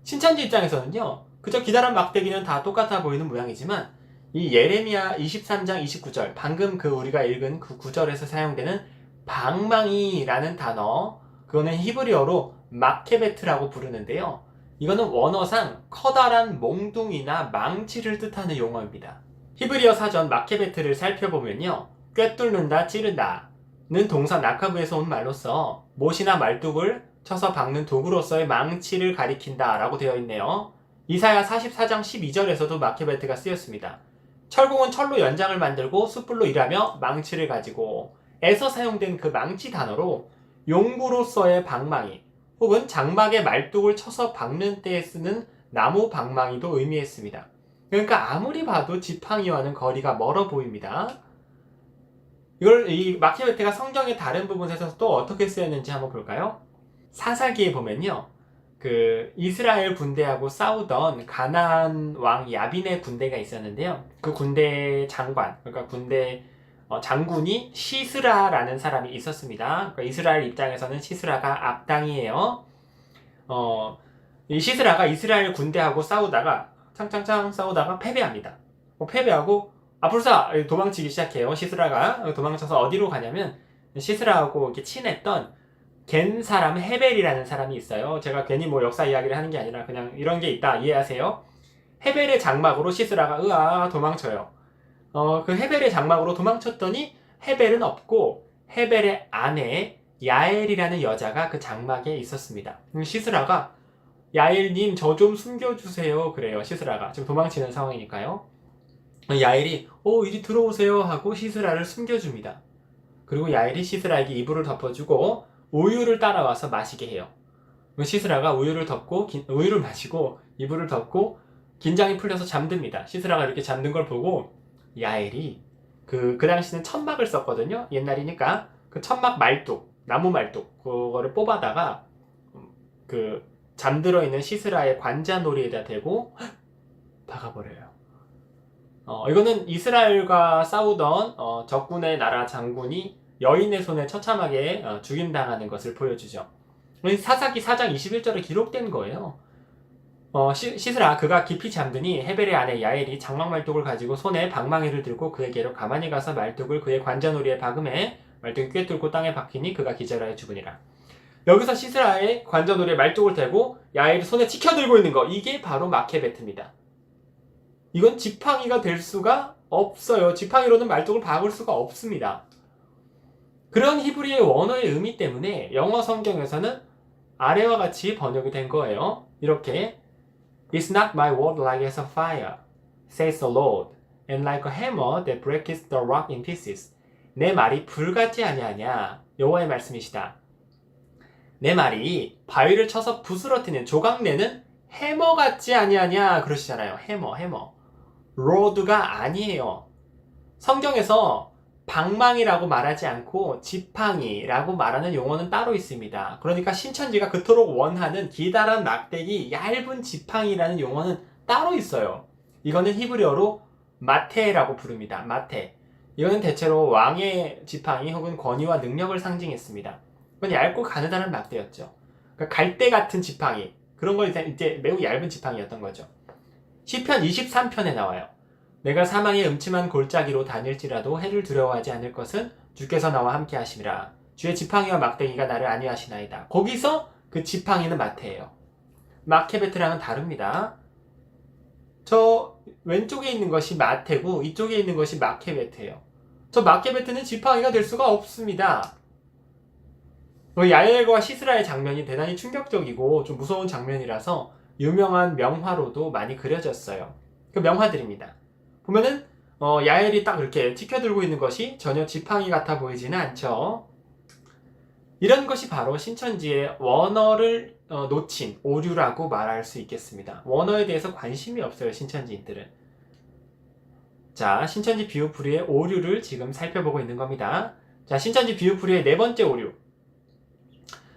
신천지 입장에서는요, 그저 기다란 막대기는 다 똑같아 보이는 모양이지만 이 예레미야 23장 29절, 방금 우리가 읽은 그 구절에서 사용되는 방망이라는 단어, 그거는 히브리어로 마케베트라고 부르는데요. 이거는 원어상 커다란 몽둥이나 망치를 뜻하는 용어입니다. 히브리어 사전 마케베트를 살펴보면요, 꿰뚫는다, 찌른다 는 동사 나카브에서 온 말로서 못이나 말뚝을 쳐서 박는 도구로서의 망치를 가리킨다 라고 되어 있네요. 이사야 44장 12절에서도 마케베트가 쓰였습니다. 철공은 철로 연장을 만들고 숯불로 일하며 망치를 가지고 에서 사용된 그 망치 단어로 용구로서의 방망이 혹은 장막에 말뚝을 쳐서 박는 때에 쓰는 나무 방망이도 의미했습니다. 그러니까 아무리 봐도 지팡이와는 거리가 멀어 보입니다. 이걸 이 마키아베트가 성경의 다른 부분에서 또 어떻게 쓰였는지 한번 볼까요? 사사기에 보면요. 그 이스라엘 군대하고 싸우던 가나안 왕 야빈의 군대가 있었는데요. 그 군대 장관, 그러니까 군대 장군이 시스라라는 사람이 있었습니다. 그러니까 이스라엘 입장에서는 시스라가 악당이에요. 이 시스라가 이스라엘 군대하고 싸우다가 창창창 싸우다가 패배합니다. 패배하고 불사 도망치기 시작해요. 시스라가 도망쳐서 어디로 가냐면 시스라하고 이렇게 친했던 겐 사람 헤벨이라는 사람이 있어요. 제가 괜히 뭐 역사 이야기를 하는 게 아니라 그냥 이런 게 있다 이해하세요. 헤벨의 장막으로 시스라가 도망쳐요. 그 헤벨의 장막으로 도망쳤더니 헤벨은 없고 헤벨의 아내 야엘이라는 여자가 그 장막에 있었습니다. 시스라가 야엘님 저 좀 숨겨주세요 그래요. 시스라가 지금 도망치는 상황이니까요. 야엘이 이리 들어오세요 하고 시스라를 숨겨줍니다. 그리고 야엘이 시스라에게 이불을 덮어주고 우유를 따라와서 마시게 해요. 시스라가 우유를 마시고 이불을 덮고 긴장이 풀려서 잠듭니다. 시스라가 이렇게 잠든 걸 보고 야엘이 그 당시는 천막을 썼거든요. 옛날이니까 그 천막 말뚝, 나무 말뚝 그거를 뽑아다가 그 잠들어 있는 시스라의 관자놀이에다 대고 박아버려요. 이거는 이스라엘과 싸우던 적군의 나라 장군이 여인의 손에 처참하게 죽임당하는 것을 보여주죠. 사사기 4장 21절에 기록된 거예요. 시스라 그가 깊이 잠드니 헤벨의 아내 야엘이 장막 말뚝을 가지고 손에 방망이를 들고 그에게로 가만히 가서 말뚝을 그의 관자놀이에 박음해 말뚝이 꿰뚫고 땅에 박히니 그가 기절하여 죽으니라. 여기서 시스라의 관자놀이에 말뚝을 대고 야엘이 손에 치켜들고 있는 거 이게 바로 마케베트입니다. 이건 지팡이가 될 수가 없어요. 지팡이로는 말뚝을 박을 수가 없습니다. 그런 히브리의 원어의 의미 때문에 영어 성경에서는 아래와 같이 번역이 된 거예요. 이렇게 It's not my word like as a fire, says the Lord, and like a hammer that breaks the rock in pieces. 내 말이 불같지 아니하냐 여호와의 말씀이시다. 내 말이 바위를 쳐서 부스러뜨리는 조각내는 해머 같지 아니하냐 그러시잖아요. 해머. 로드가 아니에요. 성경에서 방망이라고 말하지 않고 지팡이라고 말하는 용어는 따로 있습니다. 그러니까 신천지가 그토록 원하는 기다란 막대기 얇은 지팡이라는 용어는 따로 있어요. 이거는 히브리어로 마테라고 부릅니다. 마테. 이거는 대체로 왕의 지팡이 혹은 권위와 능력을 상징했습니다. 이건 얇고 가느다란 막대였죠. 그러니까 갈대 같은 지팡이 그런 걸 이제 매우 얇은 지팡이였던 거죠. 시편 23편에 나와요. 내가 사망의 음침한 골짜기로 다닐지라도 해를 두려워하지 않을 것은 주께서 나와 함께 하심이라. 주의 지팡이와 막대기가 나를 안위하시나이다. 거기서 그 지팡이는 마테예요. 마케베트랑은 다릅니다. 저 왼쪽에 있는 것이 마테고 이쪽에 있는 것이 마케베트예요. 저 마케베트는 지팡이가 될 수가 없습니다. 야엘과 시스라의 장면이 대단히 충격적이고 좀 무서운 장면이라서 유명한 명화로도 많이 그려졌어요. 그 명화들입니다. 보면은 야엘이 딱 이렇게 치켜들고 있는 것이 전혀 지팡이 같아 보이지는 않죠. 이런 것이 바로 신천지의 원어를 놓친 오류라고 말할 수 있겠습니다. 원어에 대해서 관심이 없어요, 신천지인들은. 자, 신천지 비유풀이의 오류를 지금 살펴보고 있는 겁니다. 자, 신천지 비유풀이의 네 번째 오류.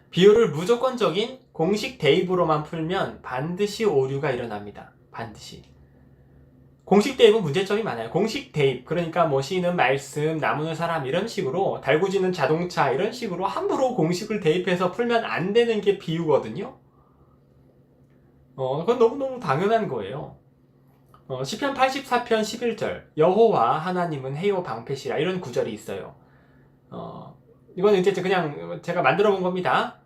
비유를 무조건적인 공식 대입으로만 풀면 반드시 오류가 일어납니다. 반드시. 공식 대입은 문제점이 많아요. 공식 대입, 그러니까 뭐 시는 말씀, 나무는 사람 이런 식으로 달구지는 자동차 이런 식으로 함부로 공식을 대입해서 풀면 안 되는 게 비유거든요. 그건 너무너무 당연한 거예요. 시편 84편 11절 여호와 하나님은 해요 방패시라 이런 구절이 있어요. 이거는 이제 그냥 제가 만들어 본 겁니다.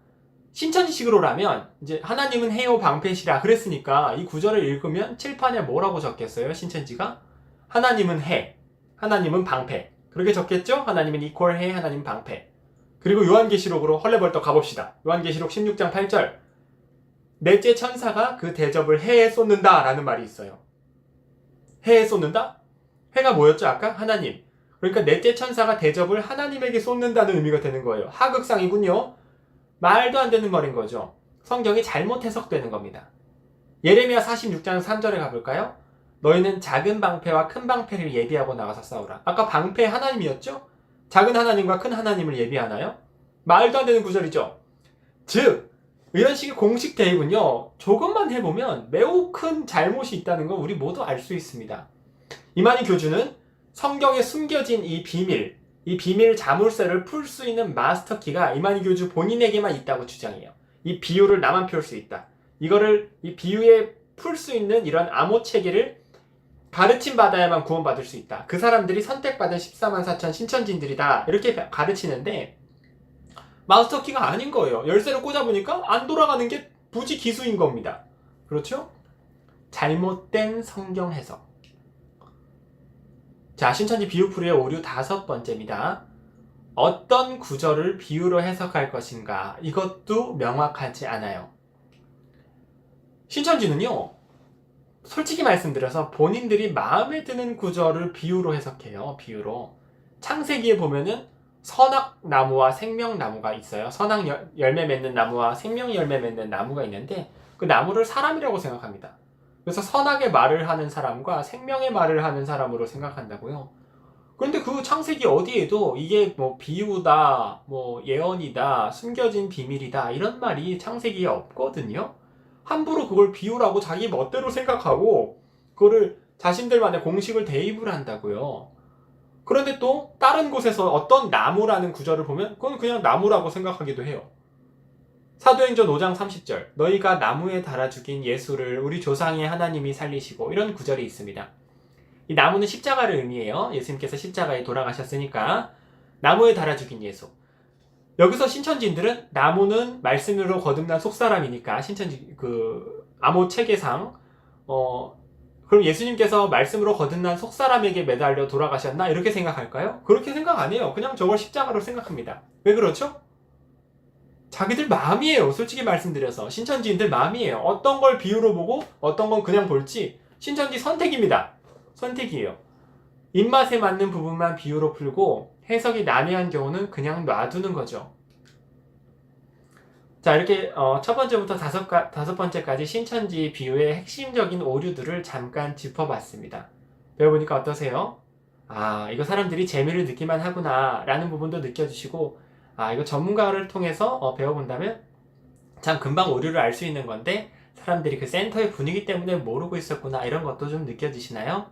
신천지식으로라면 이제 하나님은 해요 방패시라 그랬으니까 이 구절을 읽으면 칠판에 뭐라고 적겠어요? 신천지가 하나님은 해, 하나님은 방패 그렇게 적겠죠? 하나님은 이퀄 해, 하나님은 방패. 그리고 요한계시록으로 헐레벌떡 가봅시다. 요한계시록 16장 8절 넷째 천사가 그 대접을 해에 쏟는다 라는 말이 있어요. 해에 쏟는다? 해가 뭐였죠 아까? 하나님. 그러니까 넷째 천사가 대접을 하나님에게 쏟는다는 의미가 되는 거예요. 하극상이군요. 말도 안 되는 말인 거죠. 성경이 잘못 해석되는 겁니다. 예레미야 46장 3절에 가볼까요? 너희는 작은 방패와 큰 방패를 예비하고 나가서 싸우라. 아까 방패 하나님이었죠? 작은 하나님과 큰 하나님을 예비하나요? 말도 안 되는 구절이죠. 즉 이런 식의 공식 대입은요, 조금만 해보면 매우 큰 잘못이 있다는 걸 우리 모두 알 수 있습니다. 이만희 교주는 성경에 숨겨진 이 비밀 자물쇠를 풀 수 있는 마스터키가 이만희 교주 본인에게만 있다고 주장해요. 이 비유를 나만 풀 수 있다. 이 비유에 풀 수 있는 이런 암호 체계를 가르침 받아야만 구원받을 수 있다. 그 사람들이 선택받은 14만 4천 신천지인들이다. 이렇게 가르치는데 마스터키가 아닌 거예요. 열쇠를 꽂아보니까 안 돌아가는 게 부지 기수인 겁니다. 그렇죠? 잘못된 성경 해석. 자, 신천지 비유풀이의 오류 5번째입니다. 어떤 구절을 비유로 해석할 것인가, 이것도 명확하지 않아요. 신천지는요, 솔직히 말씀드려서 본인들이 마음에 드는 구절을 비유로 해석해요. 비유로. 창세기에 보면은 선악나무와 생명나무가 있어요. 선악 열매 맺는 나무와 생명 열매 맺는 나무가 있는데 그 나무를 사람이라고 생각합니다. 그래서 선악의 말을 하는 사람과 생명의 말을 하는 사람으로 생각한다고요. 그런데 그 창세기 어디에도 이게 뭐 비유다, 뭐 예언이다, 숨겨진 비밀이다 이런 말이 창세기에 없거든요. 함부로 그걸 비유라고 자기 멋대로 생각하고 그거를 자신들만의 공식을 대입을 한다고요. 그런데 또 다른 곳에서 어떤 나무라는 구절을 보면 그건 그냥 나무라고 생각하기도 해요. 사도행전 5장 30절 너희가 나무에 달아 죽인 예수를 우리 조상의 하나님이 살리시고, 이런 구절이 있습니다. 이 나무는 십자가를 의미해요. 예수님께서 십자가에 돌아가셨으니까 나무에 달아 죽인 예수. 여기서 신천지인들은 나무는 말씀으로 거듭난 속사람이니까 신천지 암호 체계상 그럼 예수님께서 말씀으로 거듭난 속사람에게 매달려 돌아가셨나? 이렇게 생각할까요? 그렇게 생각 안 해요. 그냥 저걸 십자가로 생각합니다. 왜 그렇죠? 자기들 마음이에요. 솔직히 말씀드려서 신천지인들 마음이에요. 어떤 걸 비유로 보고 어떤 건 그냥 볼지 신천지 선택입니다. 선택이에요. 입맛에 맞는 부분만 비유로 풀고 해석이 난해한 경우는 그냥 놔두는 거죠. 자, 이렇게 첫 번째부터 다섯 번째까지 신천지 비유의 핵심적인 오류들을 잠깐 짚어봤습니다. 배워보니까 어떠세요? 아, 이거 사람들이 재미를 느끼만 하구나 라는 부분도 느껴주시고, 아, 이거 전문가를 통해서 배워본다면 참 금방 오류를 알 수 있는 건데 사람들이 그 센터의 분위기 때문에 모르고 있었구나, 이런 것도 좀 느껴지시나요?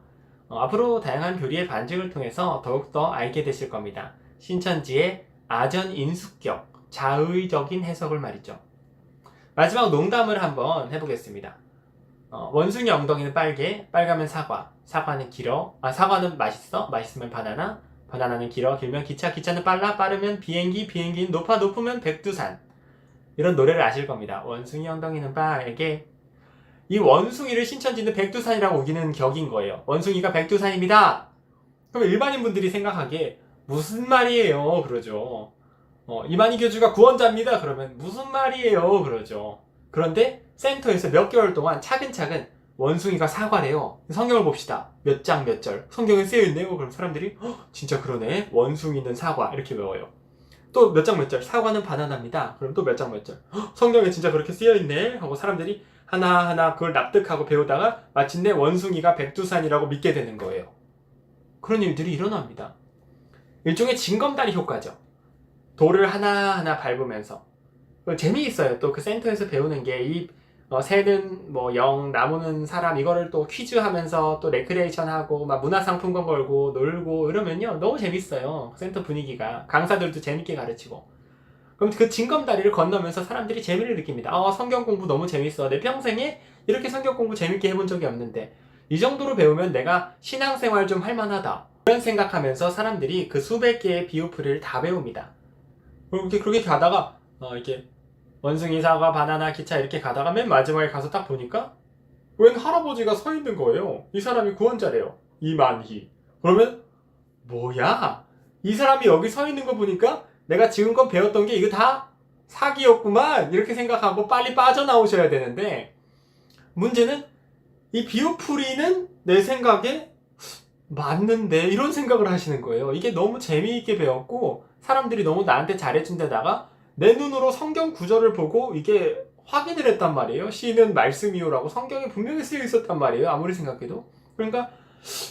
앞으로 다양한 교리의 반증을 통해서 더욱더 알게 되실 겁니다. 신천지의 아전 인수격, 자의적인 해석을 말이죠. 마지막 농담을 한번 해보겠습니다. 원숭이 엉덩이는 빨개, 빨가면 사과, 사과는 길어, 사과는 맛있어, 맛있으면 바나나, 바나나는 길어, 길면 기차, 기차는 빨라, 빠르면 비행기, 비행기는 높아, 높으면 백두산. 이런 노래를 아실 겁니다. 원숭이 엉덩이는 빨개. 이 원숭이를 신천지는 백두산이라고 우기는 격인 거예요. 원숭이가 백두산입니다. 그럼 일반인 분들이 생각하기에 무슨 말이에요? 그러죠. 이만희 교주가 구원자입니다. 그러면 무슨 말이에요? 그러죠. 그런데 센터에서 몇 개월 동안 차근차근 원숭이가 사과래요. 성경을 봅시다. 몇 장 몇 절. 성경에 쓰여있네요. 그럼 사람들이 진짜 그러네. 원숭이는 사과. 이렇게 외워요. 또 몇 장 몇 절. 사과는 바나나입니다. 그럼 또 몇 장 몇 절. 성경에 진짜 그렇게 쓰여있네. 하고 사람들이 하나하나 그걸 납득하고 배우다가 마침내 원숭이가 백두산이라고 믿게 되는 거예요. 그런 일들이 일어납니다. 일종의 징검다리 효과죠. 돌을 하나하나 밟으면서. 재미있어요. 또 그 센터에서 배우는 게 이 새는 뭐 영, 나무는 사람, 이거를 또 퀴즈 하면서 또 레크레이션 하고 막 문화상품권 걸고 놀고 이러면요 너무 재밌어요. 센터 분위기가. 강사들도 재밌게 가르치고. 그럼 그 징검다리를 건너면서 사람들이 재미를 느낍니다. 성경 공부 너무 재밌어. 내 평생에 이렇게 성경 공부 재밌게 해본 적이 없는데 이 정도로 배우면 내가 신앙생활 좀 할만하다. 이런 생각하면서 사람들이 그 수백 개의 비유풀이를 다 배웁니다. 그렇게 가다가 이렇게 원숭이, 사과, 바나나, 기차 이렇게 가다가 맨 마지막에 가서 딱 보니까 웬 할아버지가 서 있는 거예요. 이 사람이 구원자래요. 이만희. 그러면 뭐야? 이 사람이 여기 서 있는 거 보니까 내가 지금껏 배웠던 게 이거 다 사기였구만, 이렇게 생각하고 빨리 빠져나오셔야 되는데, 문제는 이 비유풀이는 내 생각에 맞는데 이런 생각을 하시는 거예요. 이게 너무 재미있게 배웠고 사람들이 너무 나한테 잘해준 데다가 내 눈으로 성경 구절을 보고 이게 확인을 했단 말이에요. 시는 말씀이요라고 성경에 분명히 쓰여 있었단 말이에요. 아무리 생각해도. 그러니까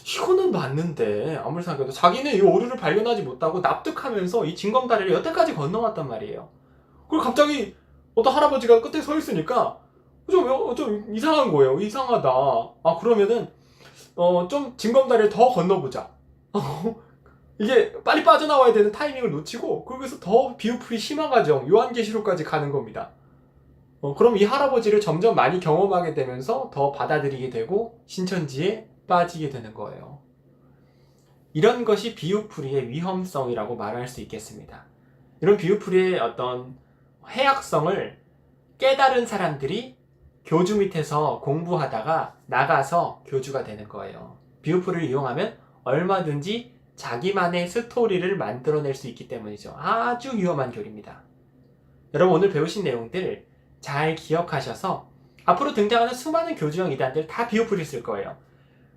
이거는 맞는데 아무리 생각해도 자기는 이 오류를 발견하지 못하고 납득하면서 이 징검다리를 여태까지 건너왔단 말이에요. 그리고 갑자기 어떤 할아버지가 끝에 서 있으니까 좀 이상한 거예요. 이상하다. 아 그러면은 좀 징검다리를 더 건너보자. 이게 빨리 빠져나와야 되는 타이밍을 놓치고 거기서 더 비유풀이 심한 과정 요한계시록까지 가는 겁니다. 그럼 이 할아버지를 점점 많이 경험하게 되면서 더 받아들이게 되고 신천지에 빠지게 되는 거예요. 이런 것이 비유풀이의 위험성이라고 말할 수 있겠습니다. 이런 비유풀이의 어떤 해악성을 깨달은 사람들이 교주 밑에서 공부하다가 나가서 교주가 되는 거예요. 비유풀이를 이용하면 얼마든지 자기만의 스토리를 만들어낼 수 있기 때문이죠. 아주 위험한 교리입니다. 여러분 오늘 배우신 내용들 잘 기억하셔서 앞으로 등장하는 수많은 교주형 이단들 다 비유풀이 쓸 거예요.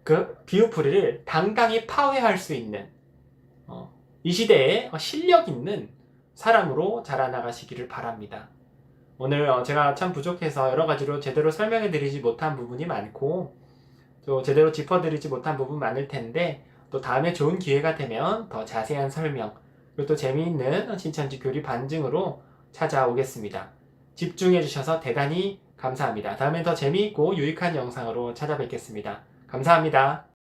그 비유풀이를 당당히 파회할 수 있는 이 시대에 실력 있는 사람으로 자라나가시기를 바랍니다. 오늘 제가 참 부족해서 여러 가지로 제대로 설명해 드리지 못한 부분이 많고 또 제대로 짚어드리지 못한 부분 많을 텐데 또 다음에 좋은 기회가 되면 더 자세한 설명 그리고 또 재미있는 신천지 교리 반증으로 찾아오겠습니다. 집중해 주셔서 대단히 감사합니다. 다음엔 더 재미있고 유익한 영상으로 찾아뵙겠습니다. 감사합니다.